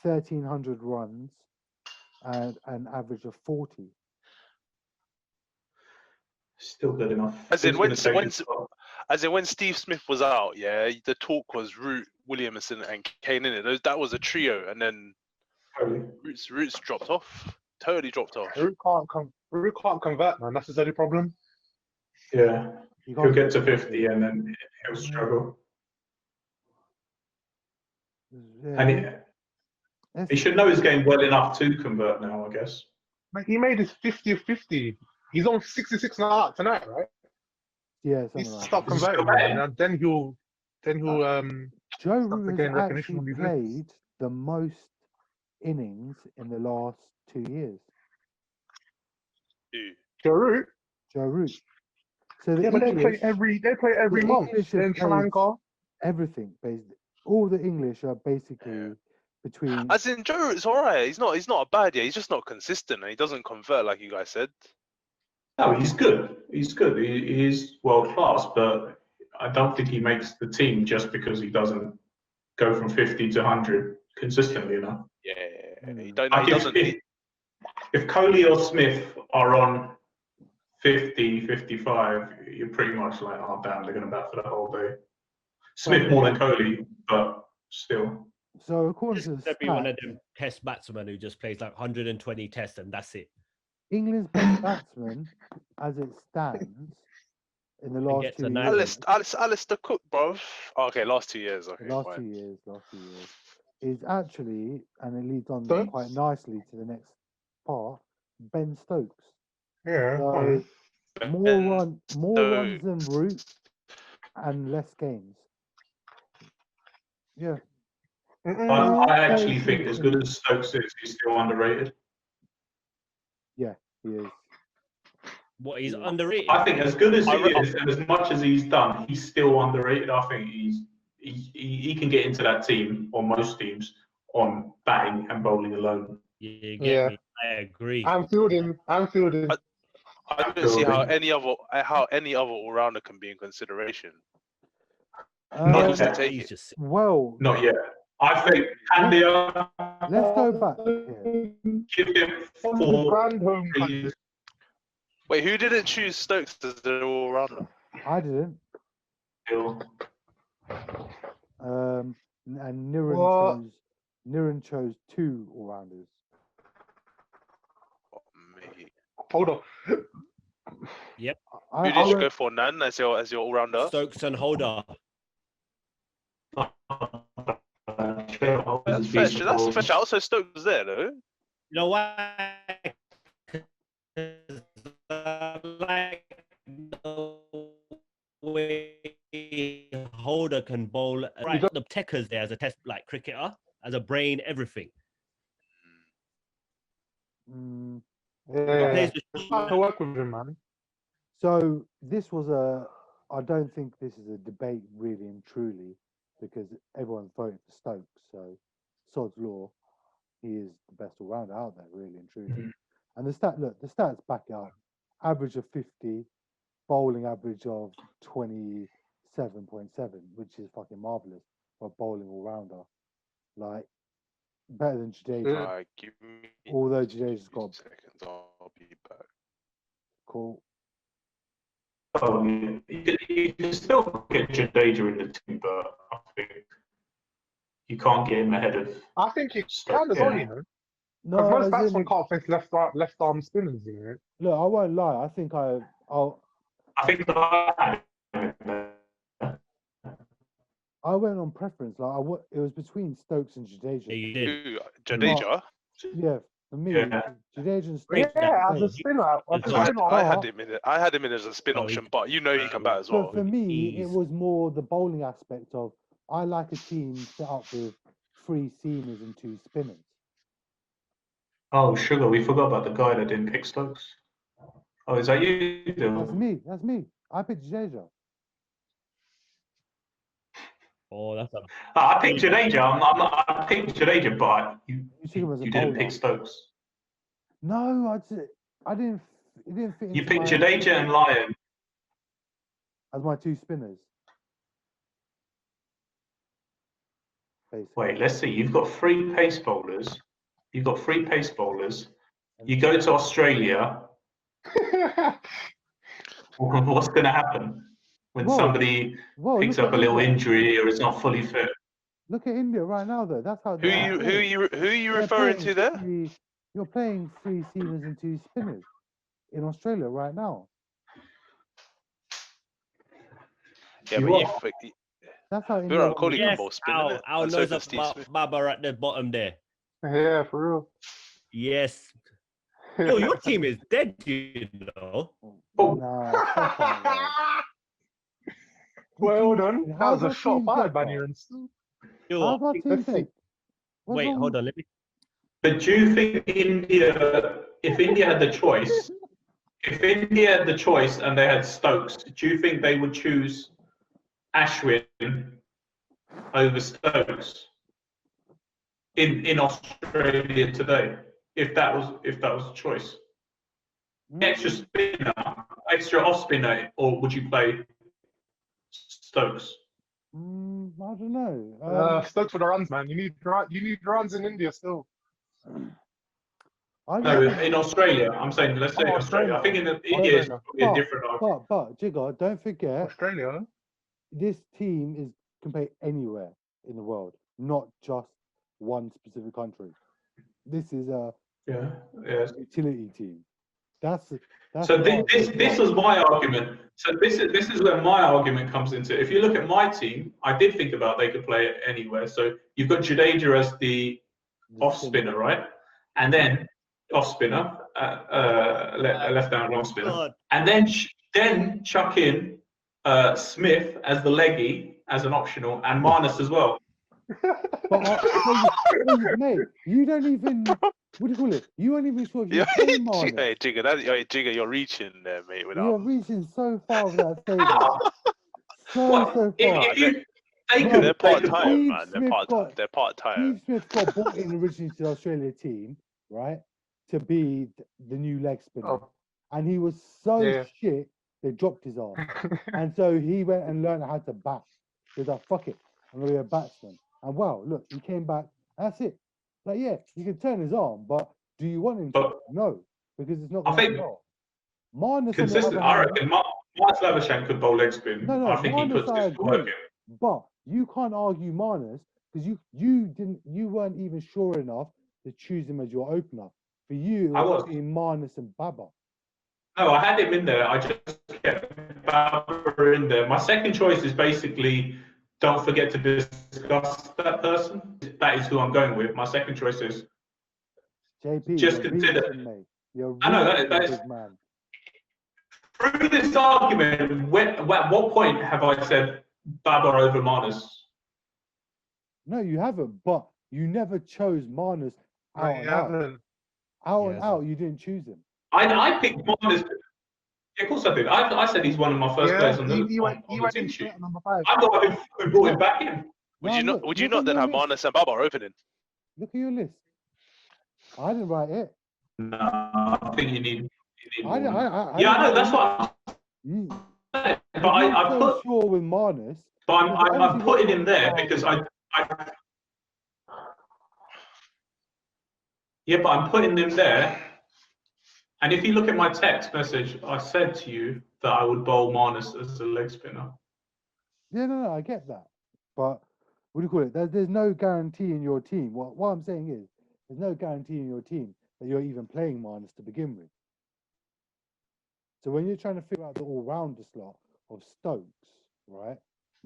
1,300 runs, and an average of 40. Still good enough. As in, Who's when- gonna take when- his spot? As in when Steve Smith was out, yeah, the talk was Root, Williamson, and Kane in it. That was a trio, and then Totally. Root's dropped off. Totally dropped off. Root can't convert, man. That's his only problem. Yeah. You He'll can't- get to 50 and then he'll struggle. Yeah, And it's- he should know his game well enough to convert now, I guess. Like, he made his 50th 50. He's on 66 now tonight, right? yeah, He something needs to like stop that. He's still converting, batting. and then he'll Joe start to Root gain has recognition actually on these played lists. the most innings in the last 2 years. Who? Joe Root. Joe Root. So the Yeah, but English, they play every the month. English have Then Sri played- Lanka. everything basically. All the English are basically between. As in, Joe Root's alright. He's not a bad. Yeah, he's just not consistent, and he doesn't convert like you guys said. No, he's good. He's good. He is world class, but I don't think he makes the team just because he doesn't go from 50 to 100 consistently enough. Yeah, Mm. he don't. Like He doesn't. if Kohli or Smith are on 50, 55, you're pretty much like, oh damn, they're going to bat for the whole day. Smith more than Kohli, but still. So according to the There'd be one of stats, them test batsmen who just plays like 120 tests and that's it. England's best batsman, as it stands, in the last gets 2 a nine. years, Alistair Cook, bro. Oh, okay, last 2 years. Okay, the last fine. 2 years, is actually, and it leads on Stokes? quite nicely to the next part, Ben Stokes. Yeah. So more Ben runs than Root and less games. Yeah. I actually think as good as Stokes is, he's still underrated. He is. What, he's underrated? I think as good as he I re- is and as much as he's done, he's still underrated. I think he can get into that team or most teams on batting and bowling alone. You get Yeah. me? I agree. I'm fielding. I don't see how any other all-rounder can be in consideration. Not Um, yet. Take He's it. just well, Not yet. I think Candia. let's go back here. Give him On the 4 grand home country. years. Wait, who didn't choose Stokes as their all-rounder? I didn't. Still. And What? Niren chose 2 all-rounders. Oh, mate. Hold on. Who I did you went- go for, Nan, as your all-rounder? Stokes and Holder. That's fair. That's a fair shout. Also, Stokes was there, though. You know why? 'Cause I like the way Holder can bowl. Right, the Techers there as a test, like cricketer, as a brain, everything. mm, Yeah. Plays It's the hard to work with him, man. so this was I don't think this is a debate really and truly because everyone's voting for Stokes. So sod's law, he is the best all-rounder out there, really and truly. And the stats back it up. Average of 50, bowling average of 27.7, which is fucking marvelous for a bowling all-rounder. Like better than Jadeja. Yeah. Alright, give me Although Jadeja's 2 got seconds. I'll be back. cool. Oh, yeah. You can still get Jadeja in the team, but I think you can't get him ahead of. I think he can as well, Yeah. you know. No, Because most as batsmen in, can't face left arm spinners, you know. look, I won't lie. I think I'll I think I had him in there. I went on preference. Like it was between Stokes and Yeah, Jadeja. you did. Who? Jadeja? Yeah, for me, Yeah. Jadeja and Great Stokes. that Yeah, as a goal. spinner. As a It's I spinner. had him in it. I had him in as a spin Oh, option, but you know he can bat as well. But for me, it Ease. was more the bowling aspect of I like a team set up with 3 seamers and 2 spinners. Oh, sugar, we forgot about the guy that didn't pick Stokes. Oh, is that you, Dil? That's me. That's me. I picked Jadeja. Oh, that's a I picked Jadeja. I picked Jadeja, but you You took him as a didn't bowler. pick Stokes. No, I didn't. It didn't fit. You into picked my- Jadeja and Lyon. as my 2 spinners. Basically. Wait, let's see. You've got 3 pace bowlers. You go to Australia. What's going to happen when Whoa. somebody Whoa, picks look up at a little India. injury or is not fully fit? Look at India right now, though. That's how. Who are you They're referring to there? You're playing 3 seamers and 2 spinners in Australia right now. Yeah, You but are. That's how India. Virat Kohli can yes. bowl spin, Our innit? our And so nose can up Steve Smith. Baba at the bottom there. Yeah, for real. Yes. Yo, your team is dead, you know. Oh. Nah, fuck that, man. Well done. That How's was a our shot team fired by dead, Niren. Yo, How's our team Let's see. dead? What's wait, wrong hold with- on. Let me. But do you think if India had the choice, and they had Stokes, do you think they would choose Ashwin over Stokes in Australia today? If that was a choice, extra spinner, extra off spinner, or would you play Stokes? I don't know. Stokes for the runs, man. You need runs in India still. I No, don't- in Australia. I'm saying, let's say Oh, Australia. I think Australia. India is Australia. probably a different argument. but Jigger, don't forget Australia. this team can play anywhere in the world, not just one specific country. This is a Yeah, yes. utility team. That's So part of this was my argument. So this is where my argument comes into. If you look at my team, I did think about they could play it anywhere. So you've got Jadeja as the off spinner, right? And then off spinner, left down wrong spinner, God. and then chuck in Smith as the leggy as an optional, and Marnus as well. But mate, you don't even. What do you call it? You aren't even sure if you're playing Marnus. Hey, Jigga, you're reaching there, mate. You're Without reaching so far with that statement. so What? far. If you, they No, could, they're they part could time, Steve man. Smith They're part time. Steve Smith got brought in originally to the Australia team. right, to be the new leg spinner. Oh, And he was so Yeah. shit, they dropped his arm. And so he went and learned how to bat. He was like, fuck it, I'm going to be a batsman. And wow, look, he came back. That's it. Like, yeah, he can turn his arm, but do you want him to? But No, because it's not I going to think start. Marnus, on the consistent. other I hand, reckon Mark Slavashan could bowl leg spin. No, I think he Marnus, puts I this work agree. in. but you can't argue Marnus because you weren't even sure enough to choose him as your opener. For you, it I was was. between Marnus and Baba. No, I had him in there. I just kept Bauer in there. My second choice is basically don't forget to discuss that person. That is who I'm going with. My second choice is JP, just you're consider. reaching, mate. You're I know reaching, that is big man. through this argument. At what point have I said Bauer over Marnus? No, you haven't. But you never chose Marnus No, out you and out. haven't. Out He and hasn't. out, you didn't choose him. I picked Marnus. Yeah, of course I did. I said he's one of my first players on the he went on the in team straight sheet. at number 5. I'm the one who brought him back in. Would Now you not? look, Would you look not at then your have list. Marnus and Baba opening? Look at your list. I didn't write it. No, I think you need more. I Yeah, I know. didn't That's write what you, I'm saying. But if you're I so put. sure with Marnus. But I'm obviously putting what's him there on because Alvin. Yeah, but I'm putting him there. And if you look at my text message, I said to you that I would bowl Marnus as a leg spinner. Yeah, no, I get that. But what do you call it? There's no guarantee in your team. What I'm saying is, there's no guarantee in your team that you're even playing Marnus to begin with. So when you're trying to figure out the all-rounder slot of Stokes, right?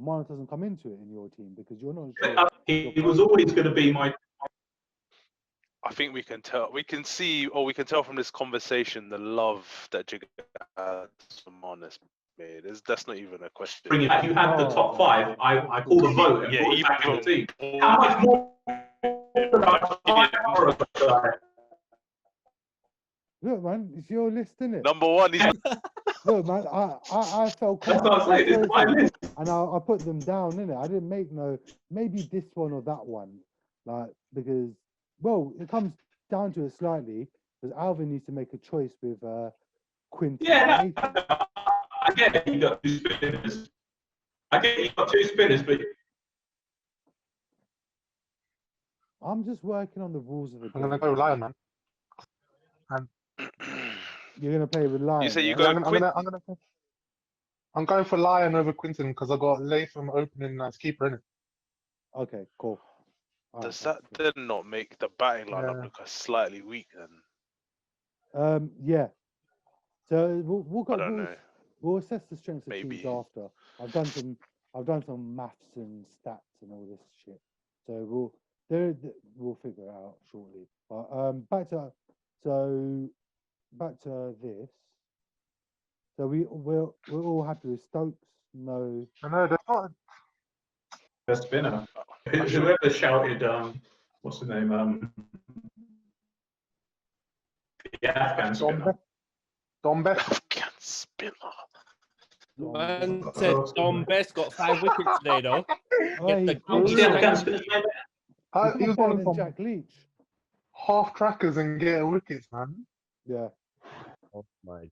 Marnus doesn't come into it in your team because you're not sure. He was always going to be my. I think we can tell. We can see, or we can tell from this conversation, the love that Jigs has for Marnus made. That's not even a question. Bring it back. You had the top 5. I called a vote and Yeah, brought it back in the team. even How much more? Look, man, it's your list, isn't it? number one. He's Look, man, I felt That's what I'm saying. It's my list. and I put them down, innit? I didn't make maybe this one or that one, like because it comes down to it slightly because Alvin needs to make a choice with Quinton. Yeah, and no, Nathan. I get it. You got 2 spinners. I get you got 2 spinners, but I'm just working on the rules of the I'm game. gonna go Lion, man. You're gonna play with Lion. You say you yeah? go- I'm going for Lion over Quinton because I got Latham opening as keeper in it. Okay, cool. All does right, that then not make the batting lineup Yeah. look slightly weak? Then yeah. So we'll go. I don't know. We'll assess the strengths of Maybe. teams after. I've done some maths and stats and all this shit. So we'll figure it out shortly. But back to this. So we're all happy with Stokes. No. I know there's not. the spinner. Whoever shouted, what's the name? The Afghan spinner. Dom Best. Afghan spinner. Man said Dom Best got 5 wickets today, though. Hey, the What's the Afghan spinner's name? He was one of them Jack Leach. half trackers and getting wickets, man. Yeah. Oh my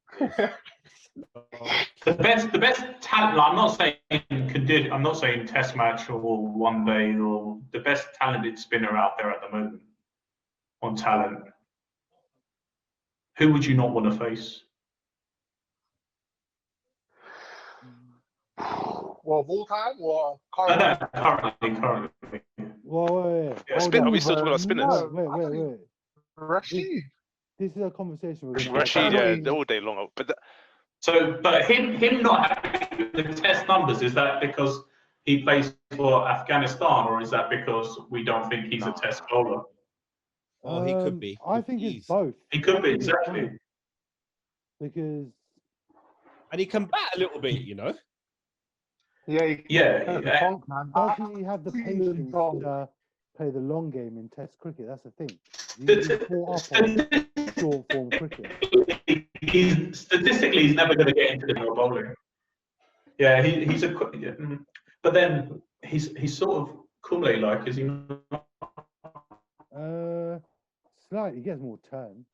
The best talent. Like, I'm not saying condition. I'm not saying test match or one day or the best talented spinner out there at the moment on talent. Who would you not want to face? Well, of all time or No, current? currently. Well, wait. Yeah, Hold spin- on. are we still talking about spinners? No, wait. Rashid. This is a conversation with Rashid, yeah, all day long. But But him not having the test numbers, is that because he plays for Afghanistan, or is that because we don't think he's a test bowler? Oh, he could be. I think it's He's- both. He could be, I think it's exactly. both. Because And he can bat a little bit, you know. Yeah, Yeah. Punk, man. does he have the He's patience wrong. to play the long game in Test cricket? That's the thing. He's caught up on short form cricket. Statistically, he's never going to get into the middle bowling. Yeah, he's a. Yeah, but then he's sort of Kumle like, is he not? Slightly, he gets more turn.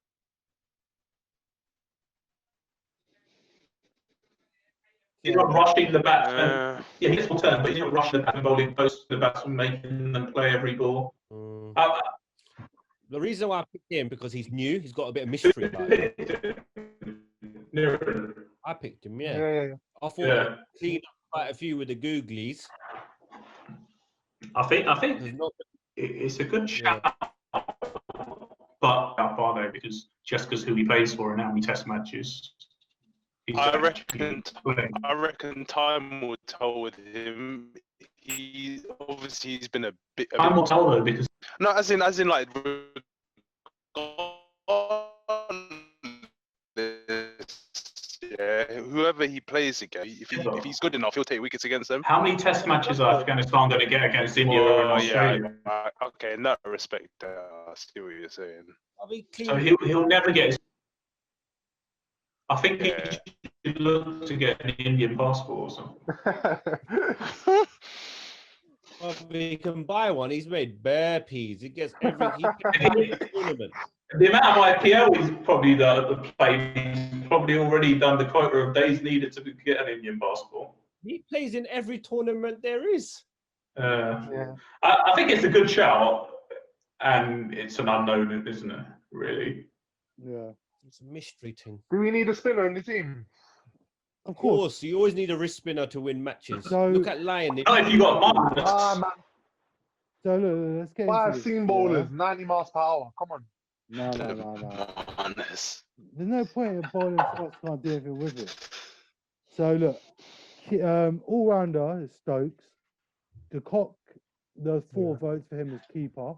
He's not rushing the batsman. Uh, Yeah, he gets more turn, but he's not rushing the batsman, bowling close to the batsman, making them play every ball. Mm. Uh, The reason why I picked him because he's new. He's got a bit of mystery about him. Niren. I picked him. Yeah, Yeah. yeah, yeah. I thought Yeah. he cleaned up quite a few with the googlies. I think There's not it's a good shout. But Barno, because just because who he plays for and how many test matches. he's I actually playing. reckon time will tell with him. He's been a bit. Time will tell though, because No, as in like. Yeah, whoever he plays against, if he's good enough, he'll take wickets against them. how many test matches are Afghanistan going to get against India and Well, Australia? yeah, okay, in that respect, I see what you're saying. I mean, So clean. he'll never get his... I think he Yeah. should look to get an Indian passport or something. He can buy one. He's made bare peas. He gets every tournament. The amount of IPL he's probably played, he's probably already done the quota of days needed to get an Indian passport. He plays in every tournament there is. Yeah. I think it's a good shout, and it's an unknown, isn't it? Really. Yeah. It's a mystery thing. Do we need a spinner in the team? Of Of course. course, you always need a wrist spinner to win matches. So- Look at Lion. Not if you got mine. Ah, man. So look, let's get Five into this, seam bowlers, 90 miles per hour. Come on. No. Honest. There's no point in bowling shots, can't do anything with it. So look, all rounder is Stokes. The cock, there's 4 votes for him as keeper.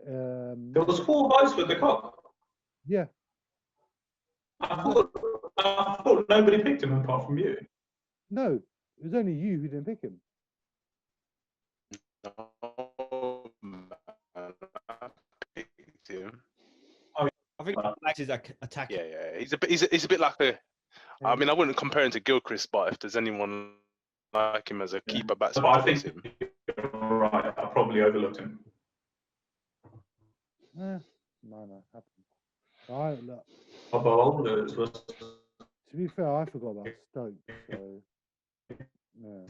There was 4 votes for the cock. Yeah. I thought nobody picked him apart from you. No, it was only you who didn't pick him. Oh, man, I picked him. I think he likes his attack. Yeah. He's a bit like a. I mean, I wouldn't compare him to Gilchrist, but if there's anyone like him as a keeper batsman, But I it's think him. you're right. I probably overlooked him. No, happens. All right, look. Our bowlers was To be fair, I forgot about Stokes. So, yeah.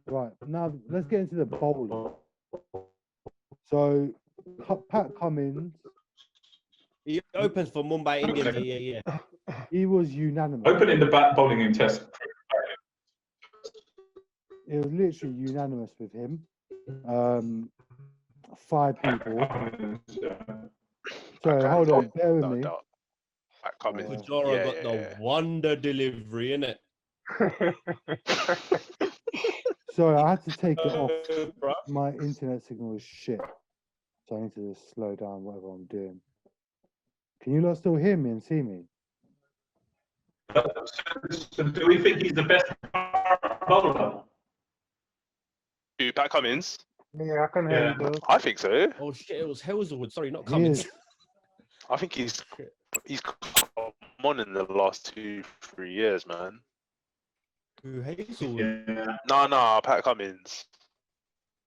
Right, now let's get into the bowling. So, Pat Cummins, He opens for Mumbai Indians. Yeah. he was unanimous. opening the bat bowling in Test. It was literally unanimous with him. 5 people. Sorry, hold on, bear with me. That Cummins. Pujara got the wonder delivery, innit? Sorry, I had to take it off. Bruh. My internet signal is shit. So I need to just slow down whatever I'm doing. Can you lot still hear me and see me? So do we think he's the best bowler? Who, Pat Cummins? Yeah, I can hear you. I think so. Oh shit, it was Hazelwood. Sorry, not He Cummins. is. I think he's come on in the last 2-3 years, man. Who Hazelwood? Yeah. No, Pat Cummins.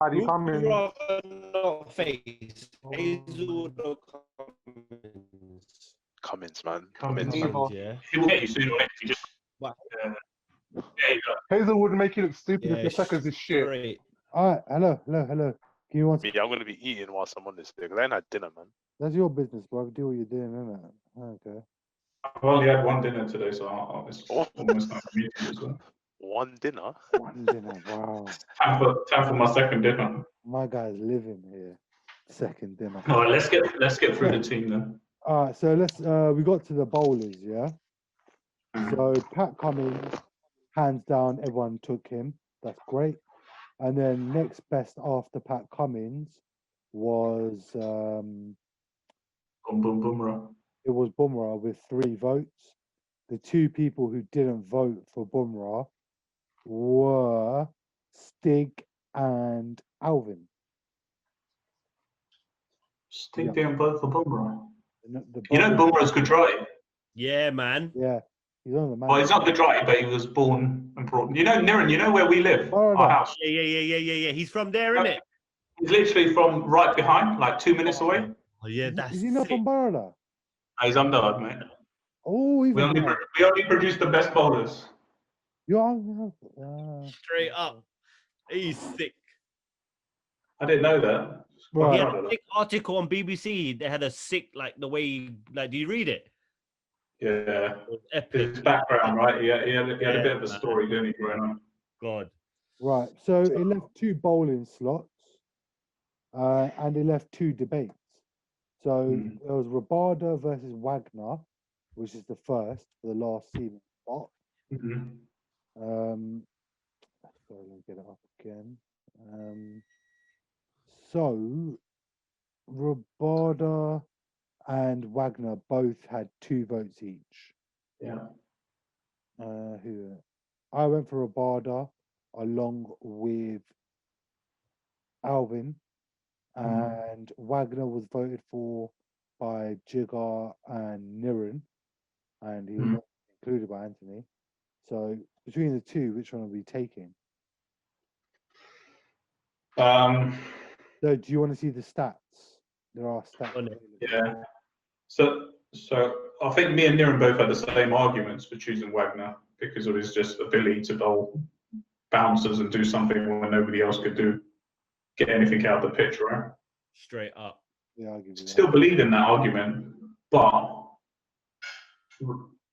How do you Who come would in? rather not face Hazelwood or Cummins? Cummins, man. Cummins. Cummins. Cummins. Yeah. He will get you sooner or later. If you just, What? yeah, you go. Hazelwood make you look stupid if Yeah, your seconds is shit. Great. All right, hello. Give me one Me, I'm gonna be eating whilst I'm on this thing. I ain't had dinner, man. That's your business, bro. Do what you're doing, innit? Okay. I've only had one dinner today, so it's almost like a meeting as well. One dinner? One dinner, wow. Time for my second dinner. My guy's living here. Second dinner. All right, let's get through the team then. All right, so let's. We got to the bowlers, yeah. So Pat Cummins, hands down, everyone took him. That's great. And then next best after Pat Cummins was Boom, boom, Bumrah. it was Bumrah with 3 votes. The 2 people who didn't vote for Bumrah were Stig and Alvin. Stig didn't vote for Bumrah. The You know bowlers- Bumrah's Gujarati. Yeah, man. Yeah, he's on the man. Well, he's not Gujarati, but he was born and brought. You know, Niren, you know where we live? Oh, Our no. house. Yeah. He's from there, innit? He's literally from right behind, like 2 minutes away. Oh, yeah, that's Is he not sick. from Baroda? He's Ahmedabad, mate. Oh, he's We from only, Baroda. we only produce the best bowlers. Straight up. He's sick. I didn't know that. Right. He had a sick article on BBC. They had a sick, like, the way, like, do you read it? Yeah. It was epic. His background, right? He had a Yeah, bit of a man. story, didn't he, growing up? God. Right. So he left 2 bowling slots, and he left 2 debates. So Hmm. there was Rabada versus Wagner, which is the first for the last season spot. Mhm. Sorry, let me get it up again. So Rabada and Wagner both had 2 votes each. Yeah. Who? I went for Rabada along with Alvin, and Wagner was voted for by Jigar and Niren, and he was not included by Anthony. So between the 2, which one are we taking? So do you want to see the stats? There are stats. On it. Yeah. So I think me and Niren both had the same arguments for choosing Wagner because of his just ability to bowl bouncers and do something when nobody else could get anything out of the pitch, right? Straight up. Yeah, I'll give you that. Still believe in that argument, but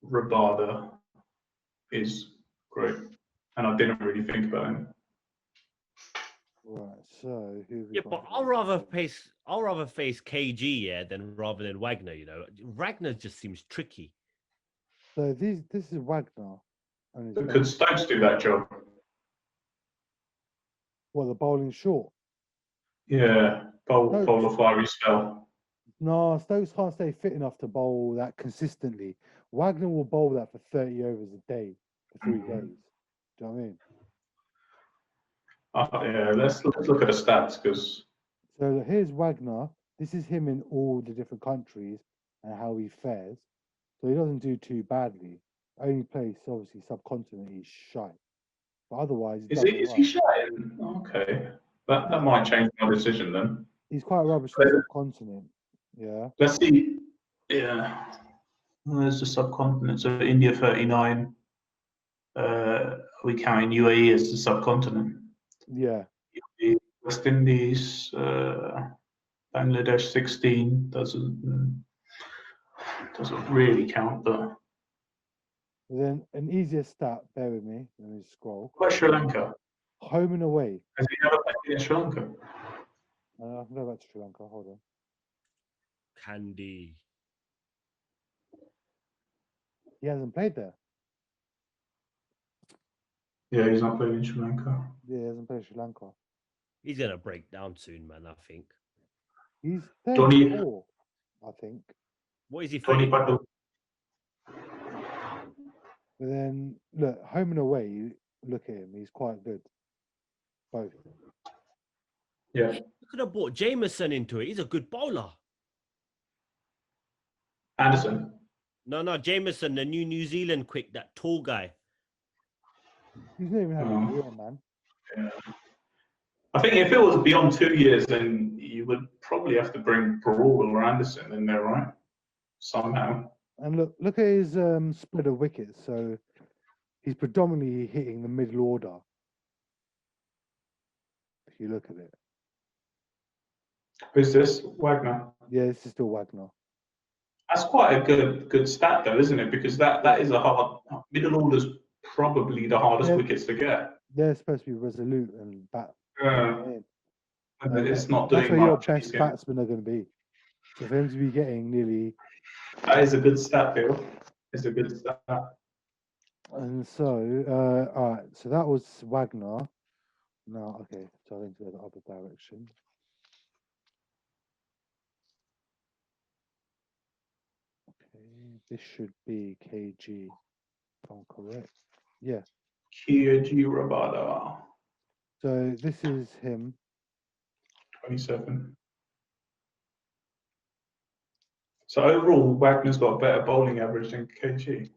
Rabada is great, and I didn't really think about him. Right, so who have we Yeah, got but here? I'll rather face KG, yeah, than rather than Wagner, you know. Wagner just seems tricky. So this is Wagner. And his Could Stokes do that job? What, the bowling short? Yeah, bowl Stokes. a fiery spell. No, Stokes can't stay fit enough to bowl that consistently. Wagner will bowl that for 30 overs a day for 3 days. Do you know what I mean? Yeah, let's look at the stats because So here's Wagner. This is him in all the different countries and how he fares. So he doesn't do too badly. Only place, obviously, subcontinent, he's shy. But otherwise, he's is done he all right. shy? Okay, that might change my decision then. He's quite rubbish for the subcontinent. Yeah. Let's see. Yeah, there's the subcontinent. So India 39. We counting UAE as the subcontinent. Yeah. West Indies, Bangladesh 16 doesn't really count, but Then an easier stat, bear with me, let me scroll. what about Sri Lanka? Home and away. Has he never played against Sri Lanka? I can go back to Sri Lanka, hold on. Candy. He hasn't played there. Yeah, he's not played in Sri Lanka. Yeah, he hasn't played Sri Lanka. He's gonna break down soon, man, I think. He's Johnny- 34, I think. What is he Tony fighting? Patel. But then, look, home and away, look at him, he's quite good. Both. Yeah, You could have brought Jameson into it. He's a good bowler. Anderson. No, Jameson, the New Zealand quick, that tall guy. He's not even had a Oh. year, man. Yeah. I think if it was beyond 2 years, then you would probably have to bring Parole or Anderson in there, right? Somehow. And look at his spread of wickets. So he's predominantly hitting the middle order. If you look at it. Who's this? Wagner. Yeah, this is still Wagner. That's quite a good stat, though, isn't it? Because that is a hard middle order's probably the hardest Yeah. wickets to get. They're supposed to be resolute and bat. And it's not That's doing where your much. best batsmen are going to be. So for him to be getting nearly. That is a good stat, Bill. It's a good stat. And so, all right. So that was Wagner. Now, okay. So I'm going to go the other direction. Okay, this should be KG, if I'm correct. Yeah. Kyoji Rabada, So this is him. 27. So overall, Wagner's got a better bowling average than KG.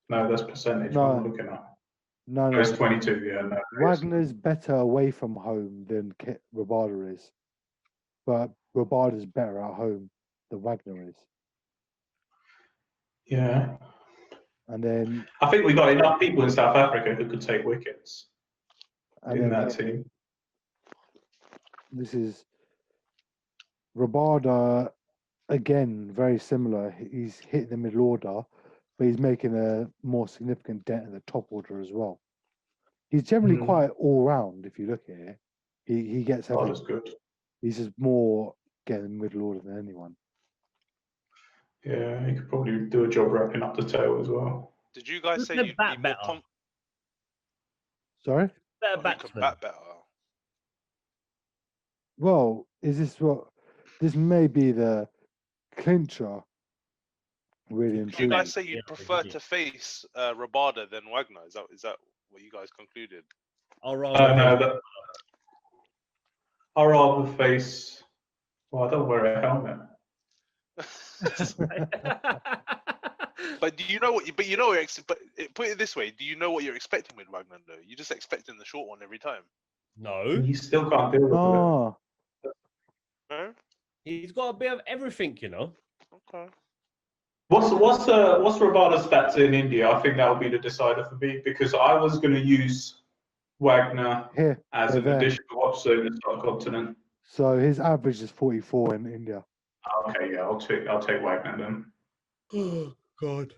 No, that's percentage. No. What I'm looking at. No, No, it's no. 22. Yeah, no. Wagner's better away from home than Rabada is. but Rabada's better at home than Wagner is. Yeah. And then I think we got enough people in South Africa who could take wickets in that team. this is Rabada again, very similar. He's hit the middle order, but he's making a more significant dent in the top order as well. He's generally quite all round if you look at it. He gets Oh, everything. that's good. He's just more getting the middle order than anyone. Yeah, he could probably do a job wrapping up the tail as well. Did you guys Who say can you'd bat be more better? Sorry? Better who can batsman. bat better? Well, is this what this may be the clincher? Really and Did you truly. guys say you'd prefer to face Rabada than Wagner? Is that what you guys concluded? I'll rather No, I'd rather face. Well, I don't wear a helmet. But do you know what? But you know, put it this way: do you know what you're expecting with Wagner? Though you're just expecting the short one every time. No, You still can't deal with it. Oh, No. he's got a bit of everything, you know. Okay. What's Rabada's stats in India? I think that would be the decider for me because I was going to use Wagner here. as they're an there. additional watch in the subcontinent. So his average is 44 in India. Okay, yeah, I'll take Wagner then. Oh God.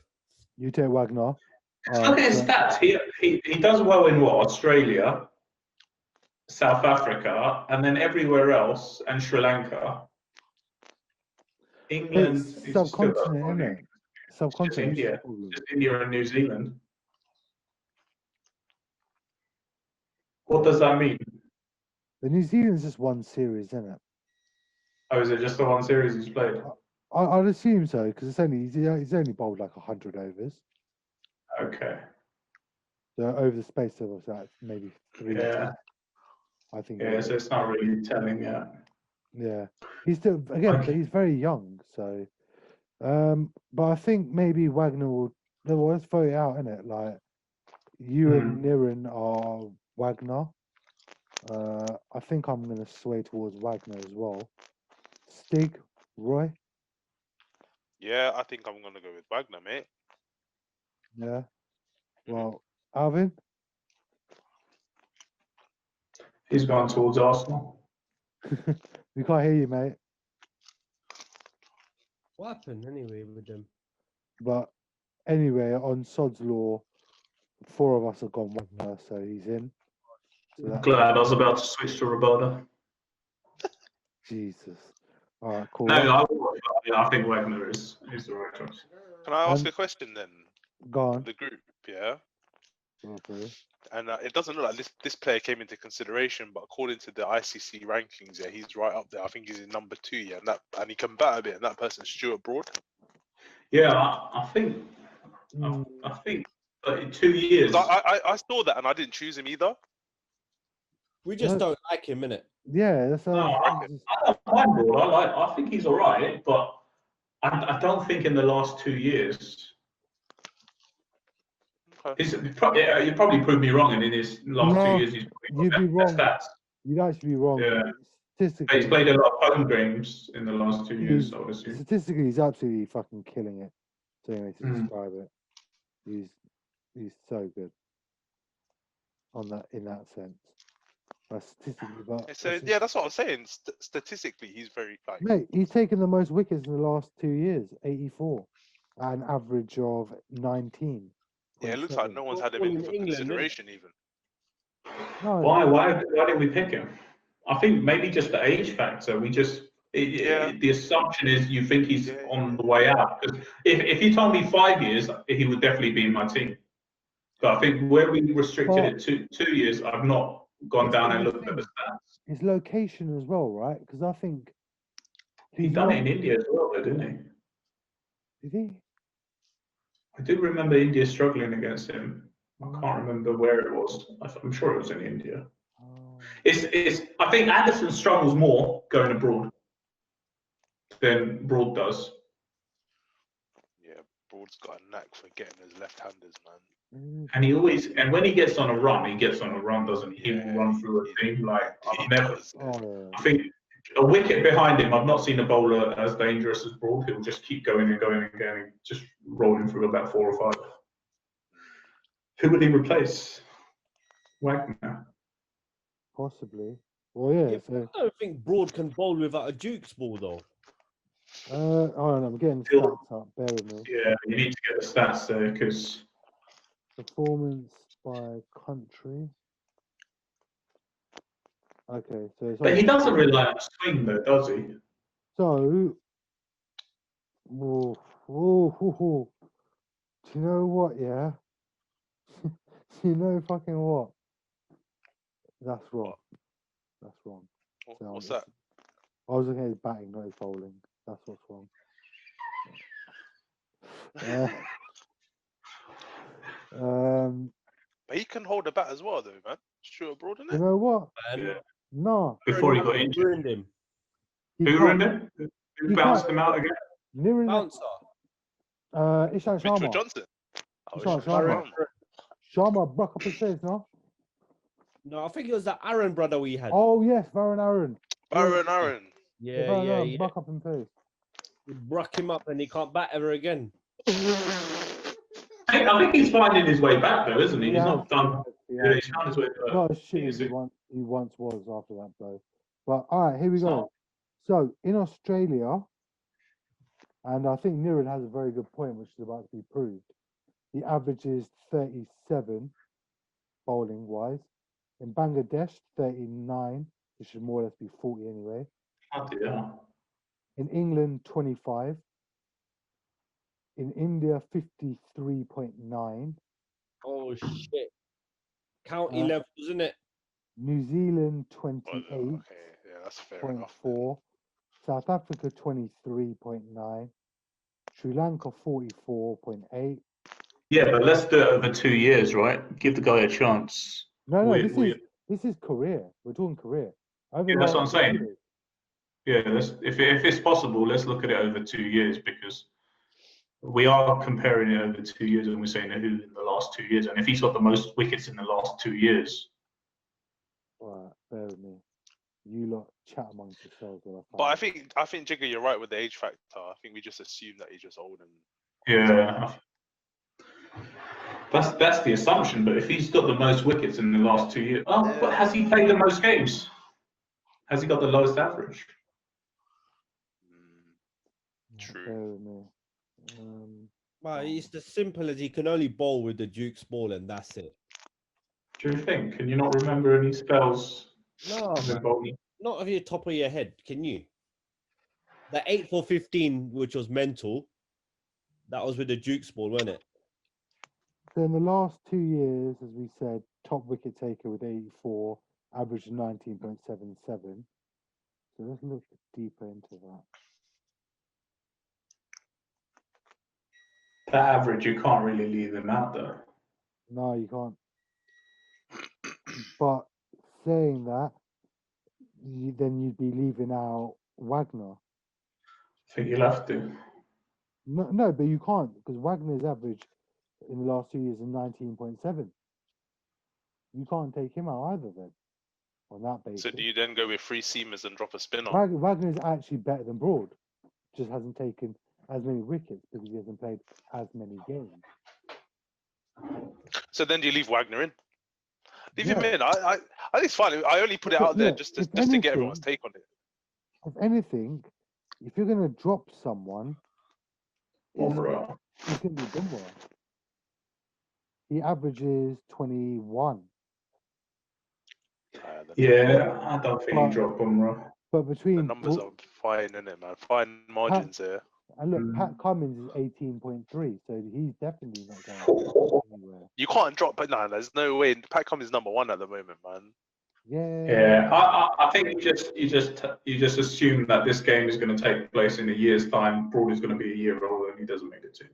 You take Wagner. Look at his stats. He does well in what? Australia, South Africa, and then everywhere else, and Sri Lanka. England It's is still subcontinent, isn't it? Just Subcontinent. India. Just India and New Zealand. What does that mean? The New Zealand's just one series, isn't it? Oh, is it just the one series he's played? I'd assume so because it's only he's only bowled like 100 overs. Okay. So over the space of that, maybe 3 Yeah. tests, I think. Yeah, so it's not really telling yet. Yeah, he's still again, but he's very young. So, but I think maybe Wagner will. Well, let's vote it out, innit? Like you and Niren are Wagner. I think I'm gonna sway towards Wagner as well. Stig, Roy. Yeah, I think I'm gonna go with Wagner, mate. Yeah. Well, Alvin. He's gone towards Arsenal. We can't hear you, mate. What happened anyway with them? But anyway, on Sod's Law, 4 of us have gone Wagner, so he's in. So that, Glad I was about to switch to Rabada. Jesus. All right, cool. No, I think Wagner is the right choice. Can I ask a question then? Go on. The group, yeah. Okay. And it doesn't look like this player came into consideration, but according to the ICC rankings, yeah, he's right up there. I think he's in number 2, yeah, and he can bat a bit. And that person's Stuart Broad. Yeah, I think I think 2 years. I saw that and I didn't choose him either. We just don't like him, innit? Yeah, that's No, I don't mind Broad. I think he's all right, but I don't think in the last 2 years. Okay. You probably proved me wrong, and in his last 2 years, he's you'd be wrong. stats. You'd actually be wrong. Yeah. But Statistically, he's played a lot of home games in the last 2 years, obviously. statistically, he's absolutely fucking killing it. So anyway, to describe it, he's so good on that in that sense. Statistically, but So yeah, that's what I'm saying. Statistically, he's very like. mate, he's taken the most wickets in the last 2 years, 84, at an average of 19. Yeah, it looks like no one's had him in for consideration even. No, Why didn't we pick him? I think maybe just the age factor. The assumption is you think he's on the way out. Because if you told me 5 years, he would definitely be in my team. But I think where we restricted it to 2 years, I've not gone down and looked at the stats. his location as well, right? Because I think He done it in India as well, though, didn't he? Did he? I do remember India struggling against him. I can't remember where it was. I'm sure it was in India. I think Anderson struggles more going abroad than Broad does. Yeah, Broad's got a knack for getting his left-handers, man. And when he gets on a run, doesn't he? He will run through a team like I've never. Oh, I think A wicket behind him, I've not seen a bowler as dangerous as Broad. He'll just keep going and going and going, just rolling through about 4 or 5. Who would he replace? Wagner. Possibly. Well, yeah. Yeah, So, I don't think Broad can bowl without a Duke's ball though. hold on, I'm getting Still- stats up. Bear with me. Yeah, you need to get the stats there because Performance by country. Okay, so it's but he on- doesn't rely on swing though, does he? So, do you know what? Yeah, do you know fucking what? That's wrong. That's wrong. So What's that? I was looking at his batting, not his bowling. That's what's wrong. But he can hold the bat as well, though, man. Stuart Broad, You isn't it? know what? And Yeah. No, Before he got injured. ruined him. he Who can't. ruined him? Who He bounced can't. him out again? Niren, Bouncer. Ishant Mitchell Sharma. Johnson. Oh, Ishant Ishant Sharma. Sharma. Sharma broke up his face, no? No, I think it was that Aaron brother we had. Oh yes, Varun Aaron. Aaron. Yeah, Varun yeah, Aaron yeah. broke up in face. He broke him up and he can't bat ever again. I think he's finding his way back though, isn't he? He's Yeah, not done. he Yeah, has. he's found his way back. Not as shitty He as is he it. once was after that blow. But all right, here we It's go. not- So in Australia, and I think Niren has a very good point, which is about to be proved. He averages 37 bowling wise. In Bangladesh, 39, which should more or less be 40 anyway. Bloody hell. In England, 25. In India, 53.9. Oh shit. County Uh, levels, isn't it? New Zealand, Well, 28.4. okay, yeah, that's fair enough. South Africa, 23.9. Sri Lanka, 44.8. Yeah, but let's do it over 2 years, right? Give the guy a chance. No, We- this is career. We're talking career. Over Yeah, that's what I'm last 2 saying. years. Yeah, if it's possible, let's look at it over 2 years because we are comparing it over 2 years and we're saying who in the last 2 years. And if he's got the most wickets in the last 2 years, Right, bear with me. You lot chat amongst yourselves. While But I find think Jigger, you're right with the age factor. I think we just assume that he's just old and yeah, that's the assumption. But if he's got the most wickets in the last 2 years, but has he played the most games? Has he got the lowest average? it. true. Bear with me. Well, it's as simple as he can only bowl with the Duke's ball and that's it. Do you think? Can you not remember any spells? No, in the man. bowling? Not off your top of your head, can you? The 8 for 15, which was mental, that was with the Duke's ball, wasn't it? So in the last 2 years, as we said, top wicket taker with 84, average 19.77. So let's look deeper into that. That average, you can't really leave him out though. No, you can't. But saying that, then you'd be leaving out Wagner. I think you'll have to. No, but you can't because Wagner's average in the last 2 years is 19.7. You can't take him out either then. On that basis, So do you then go with 3 seamers and drop a spinner? Wagner is actually better than Broad. Just hasn't taken as many wickets because he hasn't played as many games. So then do you leave Wagner in? Leave him Yeah. in. I think it's fine. I only put it out there Look, just if to get everyone's anything- take on it. If anything, if you're going to drop someone, Overall. it's going to be Bumrah. He averages 21. Yeah, I don't think But- he dropped Bumrah. But The between numbers are fine, isn't it, man? Fine margins here. and look, Mm. Pat Cummins is 18.3, so he's definitely not going anywhere. You can't drop, but no, there's no way. Pat Cummins is number 1 at the moment, man. Yeah. I think you just assume that this game is going to take place in a year's time. Broad is going to be a year older and he doesn't make it to.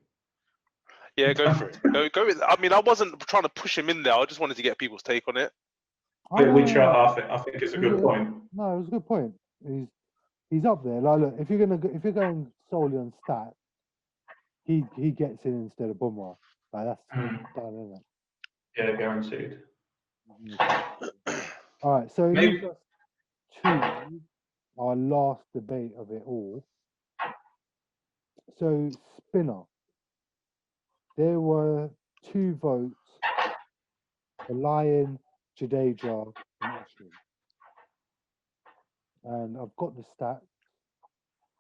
Yeah, go for it. Go with. I mean, I wasn't trying to push him in there. I just wanted to get people's take on it. Which I think is a good point. No, it was a good point. He's up there. Like, look, if you're going solely on stats, he gets in instead of Bumrah. Like that's done, isn't it? Yeah, guaranteed. All right, so Maybe- leaves us 2. our last debate of it all. So spinner, there were 2 votes for Lion, Jadeja, and Ashwin. And I've got the stats,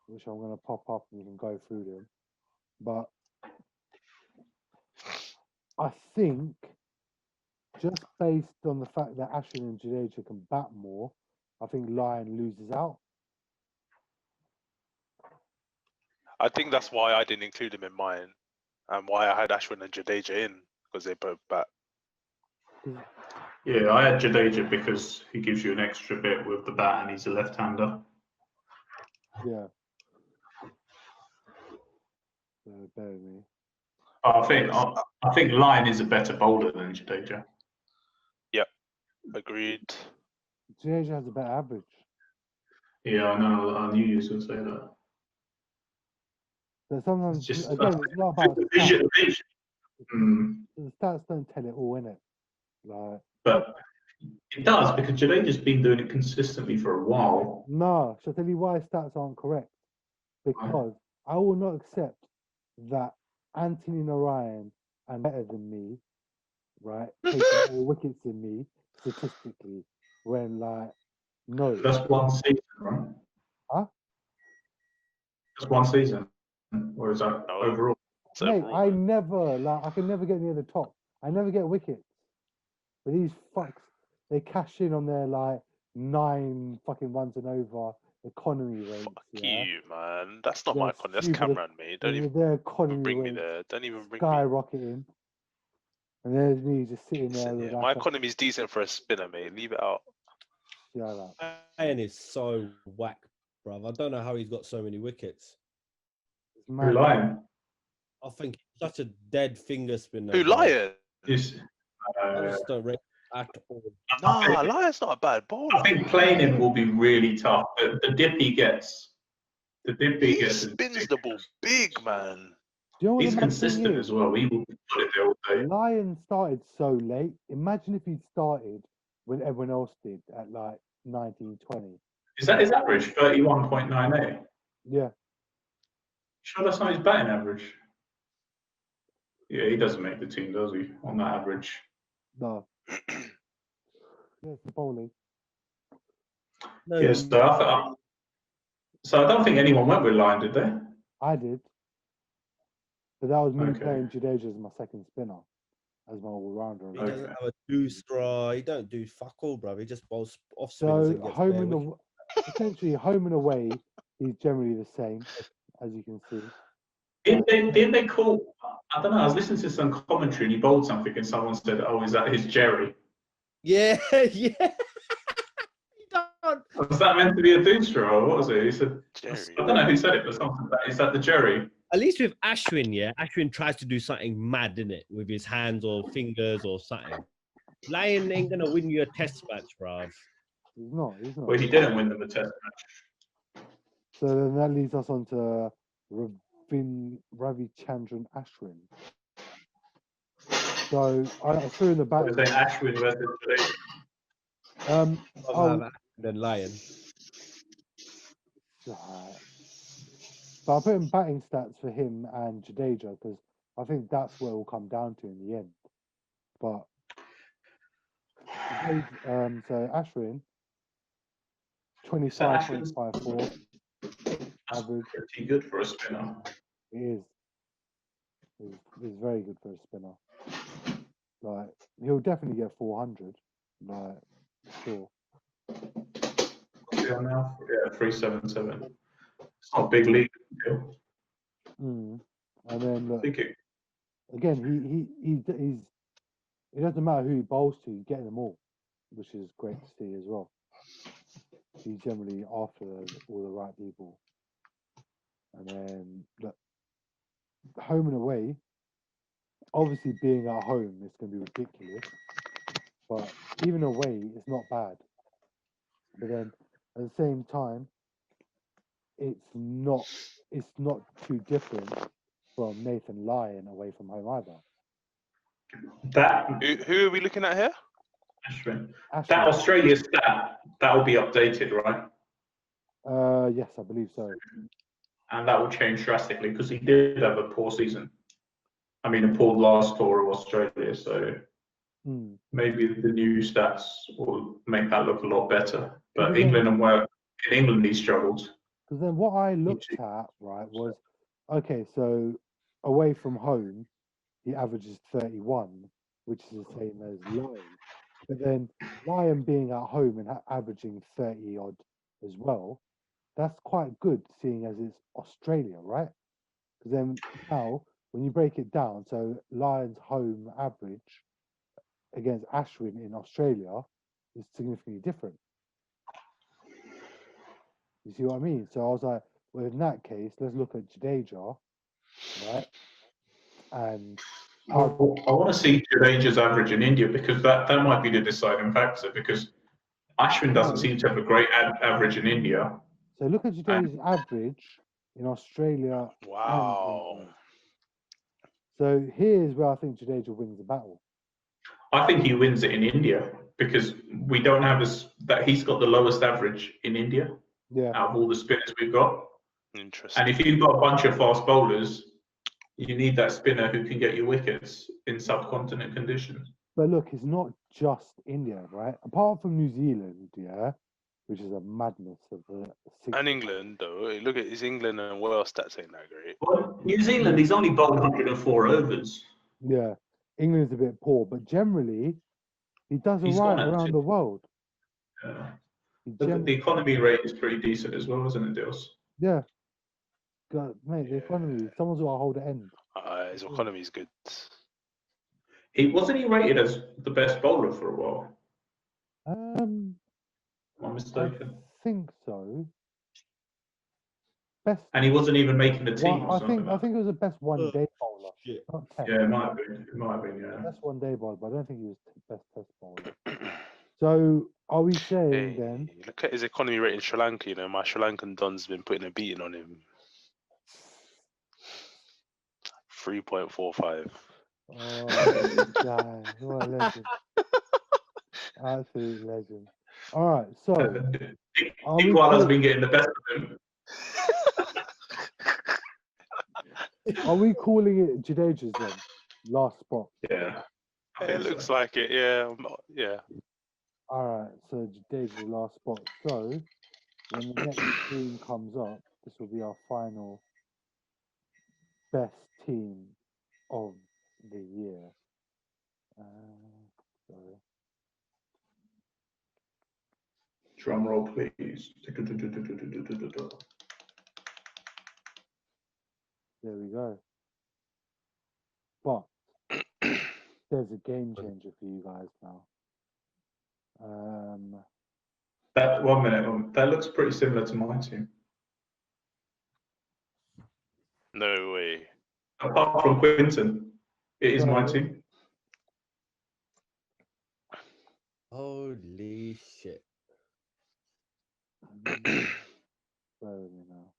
which I'm going to pop up and we can go through them. But I think just based on the fact that Ashwin and Jadeja can bat more, I think Lion loses out. I think that's why I didn't include him in mine, and why I had Ashwin and Jadeja in, because they both bat. Yeah, I had Jadeja because he gives you an extra bit with the bat and he's a left-hander. Yeah. So bear with me. I think Lyon is a better bowler than Jadeja. Agreed. Jadeja has a better average. Yeah, I know. I knew you was going to say that. But sometimes, It's just again, it's not about the stats. vision. Mm, The stats don't tell it all, innit? Like, but it does because Jadeja's been doing it consistently for a while. no, shall I tell you why stats aren't correct? Because I will not accept that Anthony Narayan and better than me, right? Taking more wickets than me statistically, when like no, That's one season, right? Huh? That's one season, or is that No. overall? So mate, overall, I never I can never get near the top. I never get wickets. But these fucks, they cash in on their like 9 fucking runs and over economy rates. fuck Yeah, you, man. That's not They're my economy. That's stupid as- Cameron, mate. Don't even their economy bring me rates there. Don't even bring me. skyrocketing, and there's me just sitting there Listen, with yeah, like my a economy's decent for a spinner, mate. Leave it out. yeah, like, Lion is so whack, bruv. I don't know how he's got so many wickets. it's Who mad. Lyon? I think he's such a dead finger spinner. Who, bruv. Lion? Is I just don't rate him at all. Nah, Lion's not a bad bowler. I think playing him will be really tough. The dip he gets, He is spins the ball big, man. Do you know what He's the mad thing consistent is? as well. He will put it there all day. Lion started so late. Imagine if he'd started when everyone else did at like 19, 20. Is that his average? 31.98. Yeah, Sure, that's not his batting average. Yeah, he doesn't make the team, does he? On that average. no. Yeah, it's the bowling. No, Yes, so I don't think anyone went with Lyon, did they? I did. But that was me Okay. playing Jadeja as my second spinner, as my all-rounder. he doesn't have a two straw. He don't do fuck all, bruv. He just bowls off spinners So and gets home bare and wickets. essentially home and away, he's generally the same, as you can see. Didn't they call? I don't know. I was listening to some commentary and he bowled something and someone said, "Oh, is that his Jerry?" Yeah, yeah. He don't. Was that meant to be a Doostra or what was it? He said, Jerry. I don't know who said it, but something like, is that the Jerry? At least with Ashwin, yeah, Ashwin tries to do something mad, innit? With his hands or fingers or something. Lion ain't gonna win you a test match, bruv. He's not. Well, he didn't win them the test match. So then that leads us on to Ravichandran Ashwin. So I threw in the What is batting. it, Ashwin versus Jadeja? I'll have than Lion. But I put in batting stats for him and Jadeja because I think that's where it will come down to in the end. But so Ashwin, 25.54 average. Pretty good for a spinner. It is. It's very good for a spinner. Like he'll definitely get 400. Like sure. What's he on now? Yeah, 377. It's not a big league. And then look, I think it, again, it doesn't matter who he bowls to, he's getting them all, which is great to see as well. He's generally after all the right people. And then look, home and away, obviously being at home is going to be ridiculous, but even away, it's not bad. But then at the same time, it's not too different from Nathan Lyon away from home either. that Who are we looking at here? Ashwin. Ashwin, That Australia stat that will be updated, right? Yes, I believe so. And that will change drastically because he did have a poor season. I mean, a poor last tour of Australia. So Hmm. maybe the new stats will make that look a lot better. But Because then- in England, he struggled. Because then what I looked at, right, was okay, so away from home, he averages 31, which is the same as Lyon. But then Lyon being at home and averaging 30 odd as well, that's quite good seeing as it's Australia, right? Because then now, when you break it down, so Lyon's home average against Ashwin in Australia is significantly different. You see what I mean? So I was like, well, in that case, let's look at Jadeja, right? And I want to see Jadeja's average in India because that might be the deciding factor because Ashwin doesn't seem to have a great average in India. so look at Jadeja's average in Australia and Wow. England. So here's where I think Jadeja wins the battle. I think he wins it in India because we don't have that he's got the lowest average in India Yeah. out of all the spinners we've got. Interesting. And if you've got a bunch of fast bowlers, you need that spinner who can get you wickets in subcontinent conditions. But look, it's not just India, right? Apart from New Zealand, yeah, which is a madness of a And England, though, look at his England and Wales stats ain't that great. Well, New Zealand, he's only bowled 104 overs. Yeah, England's a bit poor, but generally he does He's alright gone around the world. He the economy rate is pretty decent as well, isn't it, Dils? yeah. God, mate, the economy, someone's got to hold the end. His economy's good. Wasn't he rated as the best bowler for a while? Am Am I I mistaken? think so. Best. And he wasn't even making the team. One, Or I something think like it was the best one day bowler, Shit. not test. Yeah, it might have been. It might have been. Yeah. Best one day bowler, but I don't think he was best test bowler. So are we saying Hey, then? look at his economy rate in Sri Lanka. You know, my Sri Lankan don's been putting a beating on him. 3.45. Oh, guy, what a legend! Absolute legend. All right, so are we Iguala's been getting the best of him. Are we calling it Jadeja's then? Last spot. Yeah. I It think looks so. like it. Yeah, yeah. All right, so Jadeja's last spot. So when the next team comes up, this will be our final best team of the year. Sorry. Drum roll, please. There we go. But there's a game changer for you guys now. That 1 minute. That looks pretty similar to my team. No way. Apart from Quinton, it is my So- team. Holy shit. Bear with me now.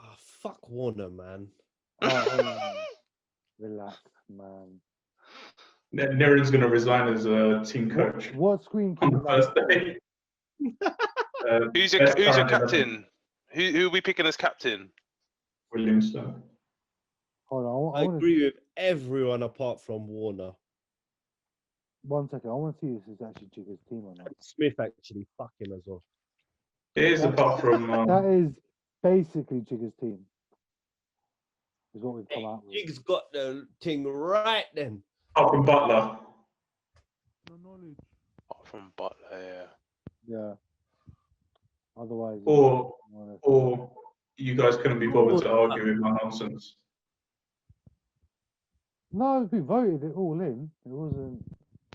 Oh, fuck Warner, man. Relax, man. Niren's going to resign as a team coach What screen on came the up? first day. Who's your Best current 11, captain? Who are we picking as captain? Williamson. Hold on, I want to agree with everyone apart from Warner. 1 second. I want to see if this is actually Jigger's team or not. Smith actually fuck him as well. It is apart from That is basically Jigger's team. Is what we've come Hey, out with. Jigs got the thing right then. apart from Butler. Oh, from Butler, yeah. Yeah. Otherwise, Or you guys couldn't be bothered to argue with my nonsense. no, we voted it all in. It wasn't.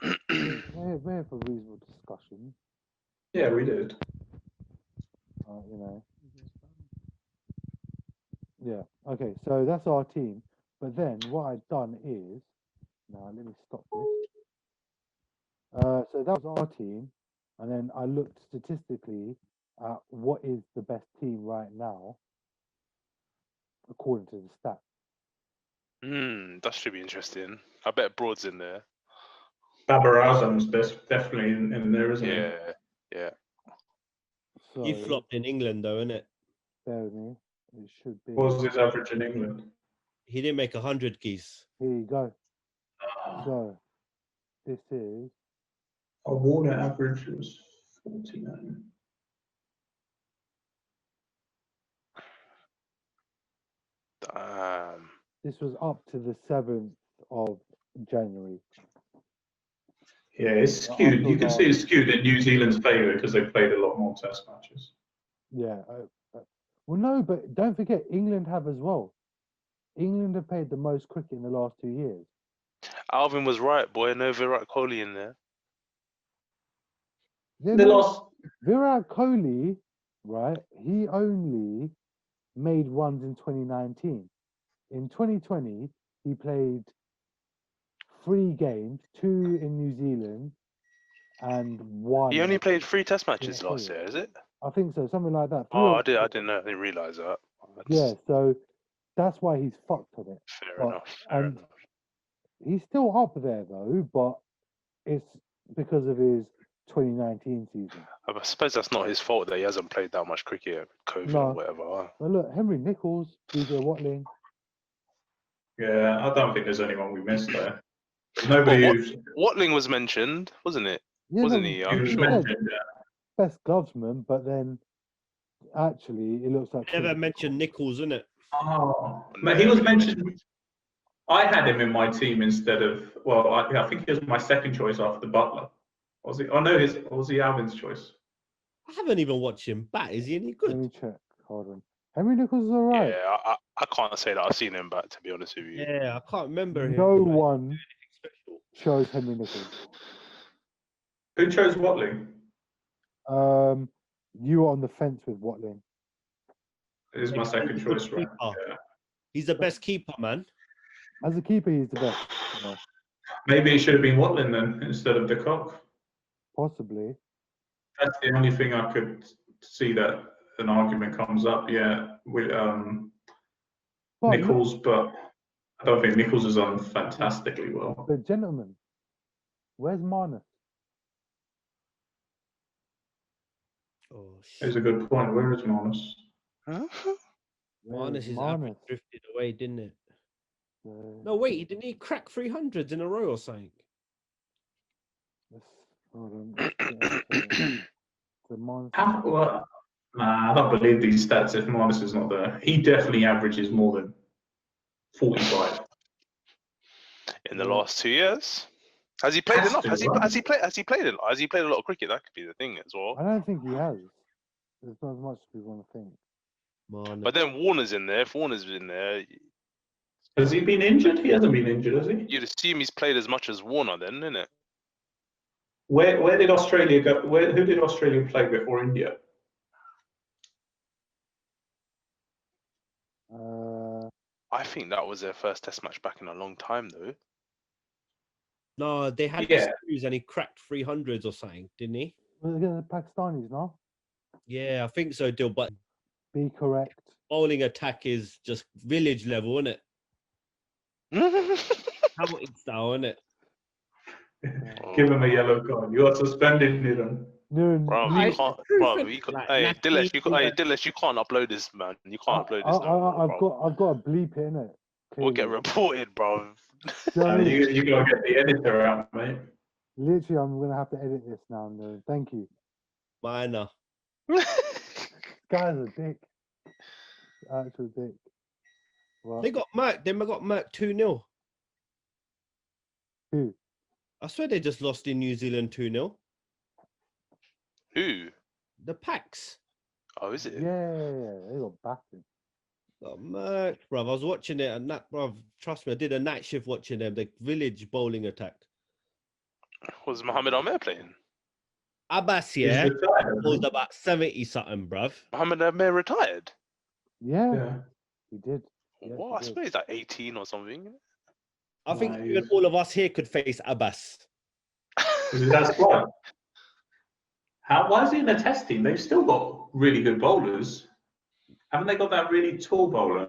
we're here for reasonable discussion. Yeah, we did. You know. Yeah. Okay. So that's our team. But then what I've done is now let me stop this. So that was our team, and then I looked statistically at what is the best team right now according to the stats. That should be interesting. I bet Broad's in there. Babar Azam's definitely in there, isn't he? Yeah. So, He flopped in England though, innit? bear with me. It should be. What was his average in England? He didn't make 100 keys. Here you go. So, this is. A Warner average was 49. Damn. This was up to the 7th of January. Yeah, it's skewed. You can see it's skewed in New Zealand's favour because they played a lot more Test matches. Yeah. Well, no, but don't forget, England have as well. England have played the most cricket in the last 2 years. Alvin was right, boy. No Virat Kohli in there. Yeah, They no, lost. Virat Kohli, right? He only made runs in 2019. In 2020, he played 3 games, 2 in New Zealand and 1. He only played 3 Test matches Yeah, last year, is it? I think so, something like that. Oh, I didn't know. I didn't realize that. Yeah, so that's why he's fucked on it. Fair enough. Fair and enough. he's still up there though, but it's because of his 2019 season. I suppose that's not his fault that he hasn't played that much cricket, COVID No. or whatever. But look, Henry Nichols, DJ Watling. Yeah, I don't think there's anyone we missed there. There's nobody Well, who's Watling was mentioned, wasn't it? Yeah, Wasn't no, he? who was said mentioned. best glovesman, but then actually it looks like Never mentioned Nichols, innit? Oh, but he was mentioned. I had him in my team instead of. Well, I think he was my second choice after Butler. Was he? Oh no, was he Alvin's choice? I haven't even watched him bat. Is he any Let good? me check. Hold on. Henry Nichols is alright. Yeah, I can't say that I've seen him back, to be honest with you. Yeah, I can't remember him. No like, one special. chose Henry Nichols. Who chose Watling? You were on the fence with Watling. It is my second He's a good choice, right? keeper. Yeah. He's the best keeper, man. As a keeper, he's the best. You know, Maybe it should have been Watling then instead of De Kock. possibly. That's the only thing I could see that an argument comes up. Yeah, with But, Nichols, but I don't think Nichols has done fantastically well. but gentlemen, where's Marnus? Oh It's shit. a good point. Where is Marnus? Where's Marnus is average drifted away, didn't it? No, wait, didn't he crack 300s in a row or something? Hold on. Let's get the Marnus. Well, nah, I don't believe these stats if Marnus is not there. He definitely averages more than 45. In the last 2 years, has he played Has enough? to, Has he right? has he played a lot? Has he played a lot of cricket? That could be the thing as well. I don't think he has. There's not as much as we want to think. Marnus. But then Warner's in there. If Warner's in there, Has he been injured? He hasn't been injured, has he? you'd assume he's played as much as Warner, then, isn't it? Where did Australia go? Who did Australia play before India? I think that was their first Test match back in a long time, though. No, they had Yeah. the series and he cracked 300s or something, didn't he? Was it against the Pakistanis now? Yeah, I think so, Dil. But Be correct. bowling attack is just village level, isn't it? Hamilton style, isn't it? Give him a yellow card. You are suspended, Niren. Niren, Bro, you- you can't. Bro, you can't. Like, Hey, Naki, Dilesh, you can't upload this, man. You can't upload this. I've got a bleep in it. We'll get reported, bro. You gotta get the editor out, mate. Literally, I'm gonna have to edit this now, Niren. Thank you. Minor. This guy's a dick. Actual dick. Well, They got murked. They got murked 2-0. who? I swear they just lost in New Zealand 2-0. Who? The Packs Oh, is it? Yeah, they got battered. got murked, bruv. I was watching it and that, bruv, trust me, I did a night shift watching them. The village bowling attack. Was Mohammed Ahmer playing? Abbas, He's yeah, retired, was hasn't about 70 something, bruv. Mohammed Ahmer retired? Yeah, he? Yeah. he did. Yes, What? he I did. suppose he's like 18 or something. I think Nice. even all of us here could face Abbas. Is it that squad? Why is he in the test team? They've still got really good bowlers. Haven't they got that really tall bowler?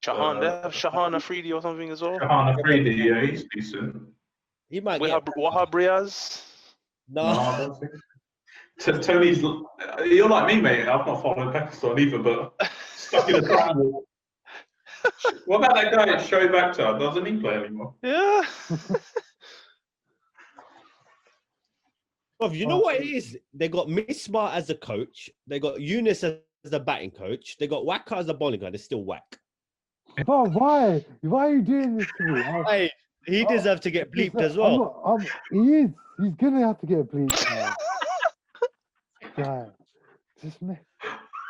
Shahan, they have Shahan Afridi or something as well. Shahan Afridi, yeah, he's decent. He might get. Wahab Riaz? No, I don't think. Tony's. You're like me, mate. I've not followed Pakistan either, but stuck in a time war. What about that guy at Shoaib Akhtar? Doesn't he play anymore? Yeah. Bruv, you know what it is? They got Mismar as a coach. They got Eunice as the batting coach. They got Waka as the bowling guy. They're still whack. But why? Why are you doing this to me? Hey, he deserves to get bleeped as well. He is. He's gonna have to get a bleep. Guy, no,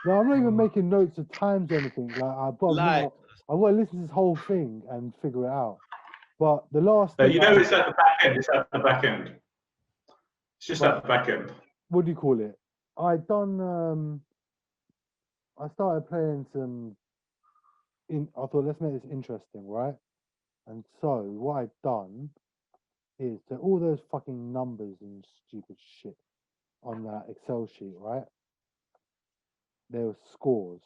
I'm not even making notes of times or anything. Like I've got to listen to this whole thing and figure it out. But the last, You know, it's at the back end. It's at the back end. It's just at the back end. What do you call it? I started playing some. I thought let's make this interesting, right? And so what I've done is that all those fucking numbers and stupid shit on that Excel sheet, right? There were scores.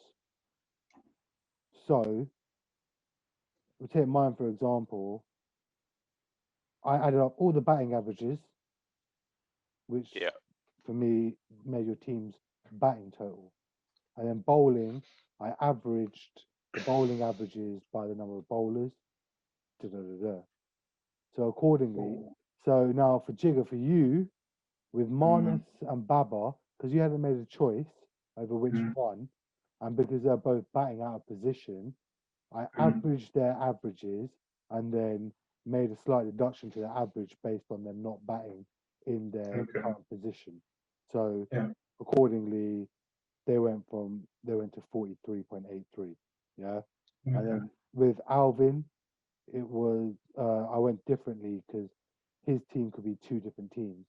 So we take mine for example. I added up all the batting averages, which for me made your team's batting total. And then bowling, I averaged the bowling averages by the number of bowlers. So accordingly, so now for Jigger, for you, with Marnus and Baba, because you hadn't made a choice over which one, and because they're both batting out of position, I averaged their averages and then made a slight deduction to the average based on them not batting in their current position. So accordingly, they went to 43.83. Yeah. And then with Alvin, it was I went differently because his team could be two different teams.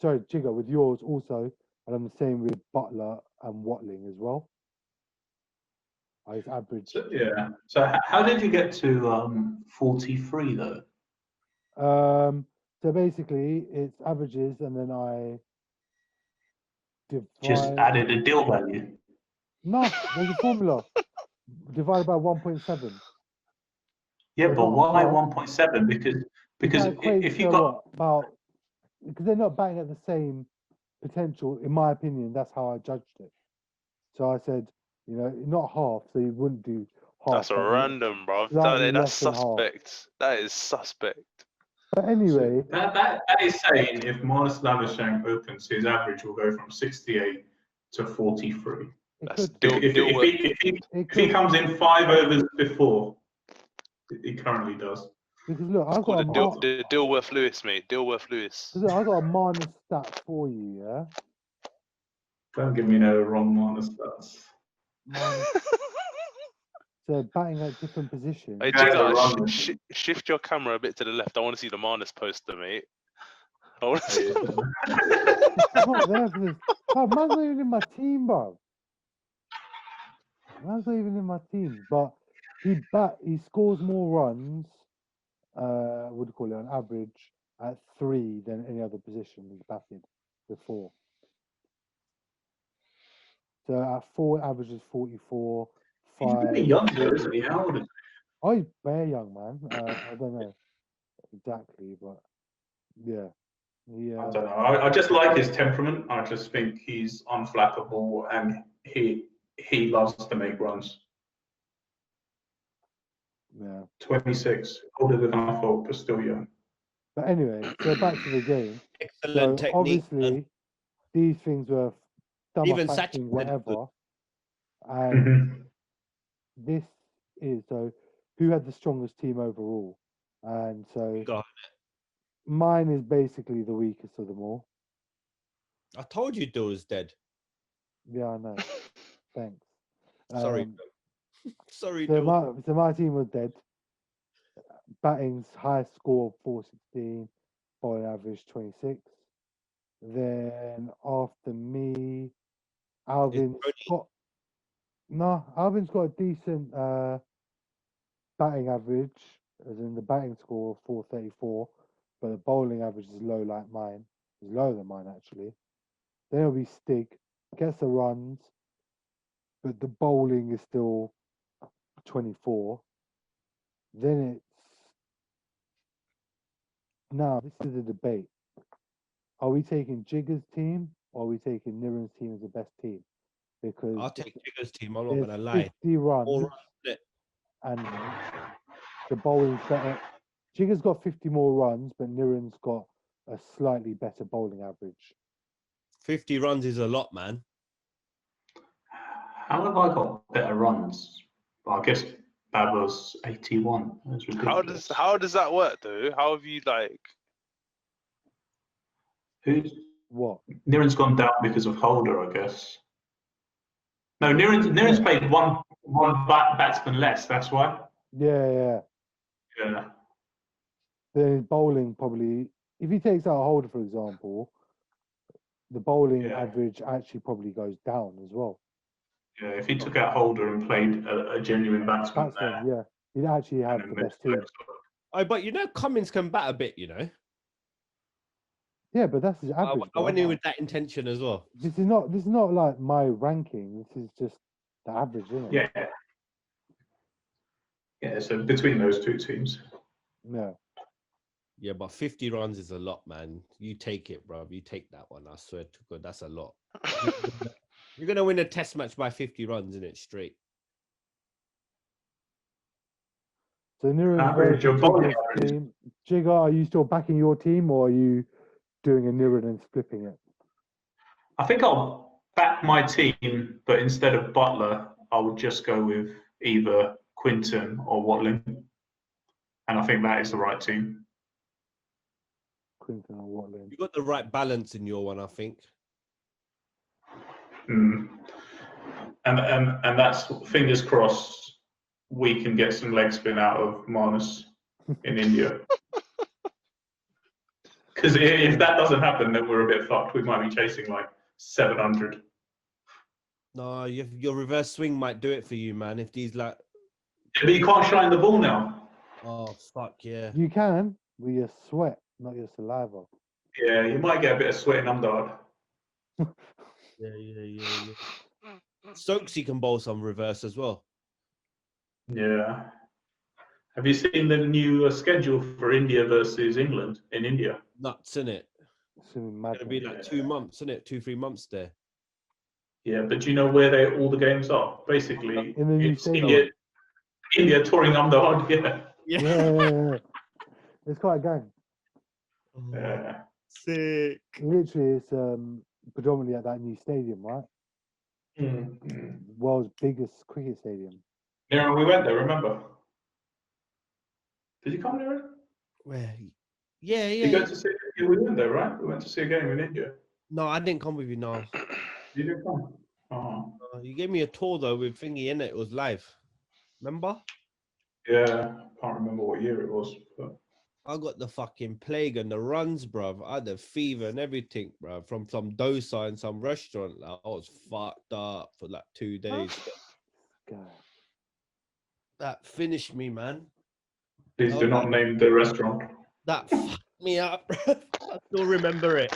Sorry, Jigger, with yours also, and I'm the same with Butler and Watling as well. I just averaged. So how did you get to 43 though? So basically, it's averages, and then I Just added a Dil value. No, there's a formula divided by 1.7. Yeah, So but not why half. 1.7? Because That equates if you to got because they're not batting at the same potential, in my opinion, that's how I judged it. So I said, not half, so you wouldn't do half. That's a random, bro. That's suspect. That is suspect. But anyway, that is saying if Marnus Lavashank opens, his average will go from 68 to 43. If he comes in 5 overs before, he currently does. Because look, I've got the Dilworth Lewis, mate. Dilworth Lewis. Look, I've got a Marnus stat for you, yeah? Don't give me no wrong Marnus stats. So batting at different positions. Hey, Jigga, shift your camera a bit to the left. I want to see the Marnus poster, mate. I want to see. I'm not there for this. Bro, man's not even in my team, bro. Man's not even in my team. But he scores more runs, what do you call it, on average, at 3 than any other position he's batted before. So at 4, averages 44. 5. He's pretty young, though, isn't he? How old is he? Oh, he's very young, man. I don't know exactly, but yeah. I don't know. I just like his temperament. I just think he's unflappable, and he loves to make runs. Yeah. 26, older than I thought, but still young. But anyway, so back to the game. Excellent technique. Obviously, these things were even facting whatever. And this is who had the strongest team overall? And so mine is basically the weakest of them all. I told you Dil was dead. Yeah, I know. Thanks. Sorry. Sorry, so my team was dead. Batting's highest score 416, bowling average 26. Then after me, Alvin's got a decent batting average, as in the batting score of 434, but the bowling average is low like mine. It's lower than mine actually. Then it'll be Stig, gets the runs, but the bowling is still 24. Then it's Now, this is a debate. Are we taking Jigger's team or are we taking Niren's team as the best team? Because I'll take Jiggers team. I'm not there's gonna lie. 50 runs All right. and the bowling's better. Jigger's got 50 more runs, but Niren's got a slightly better bowling average. 50 runs is a lot, man. How have I got better runs? Well, I guess Baba's 81. That's ridiculous. How does that work though? How have you like? Who's What? Niren's gone down because of Holder, I guess. No, Niren's played one batsman less. That's why. Yeah. Yeah. Then his bowling probably, if he takes out a Holder, for example, the bowling Yeah. average actually probably goes down as well. Yeah. If he took out Holder and played a genuine batsman there, Yeah. He'd actually have and the then best team. Oh, but you know, Cummins can bat a bit, you know. Yeah, but that's his I average. went bro. in with that intention as well. This is not like my ranking. This is just the average, isn't it? yeah. Yeah. So between those two teams. Yeah. Yeah, but 50 runs is a lot, man. You take it, bro. You take that one. I swear to God, that's a lot. You're gonna win a test match by 50 runs, in it straight. So Niren's Average versus of bowling Jigger's average. team. Jigger, are you still backing your team or are you doing a Niren and flipping it? I think I'll back my team, but instead of Butler, I would just go with either Quinton or Watling, and I think that is the right team. Quinton or Watling? You got the right balance in your one, I think. Mm. And that's fingers crossed. We can get some leg spin out of Manus in India. Because if that doesn't happen, then we're a bit fucked. We might be chasing like 700. No, your reverse swing might do it for you, man. If these like, But you can't shine the ball now. oh fuck yeah. You can with your sweat, not your saliva. Yeah, you might get a bit of sweat in Umdard. Yeah. Stokesy can bowl some reverse as well. Yeah. Have you seen the new schedule for India versus England in India? Nuts, innit? It's gonna be It's mad. gonna be like 2 months, isn't it? 2-3 months there. Yeah, but do you know where all the games are? Basically, In the new it's stadium. India touring Umdard. Yeah. Yeah. It's quite a gang. Yeah. Sick. Literally, it's predominantly at that new stadium, right? Mm. World's biggest cricket stadium. Yeah, we went there. Remember? Did you come there? Where? Yeah. You go to see? Yeah, we went there, right? We went to see a game in India. No, I didn't come with you. No. You didn't come. Oh. You gave me a tour though with thingy in it. It was live. Remember? Yeah, can't remember what year it was. But... I got the fucking plague and the runs, bruv. I had the fever and everything, bruv. From some dosa in some restaurant. Like, I was fucked up for like 2 days. God. That finished me, man. Please do not name the restaurant. That fucked me up, bruv. I still remember it.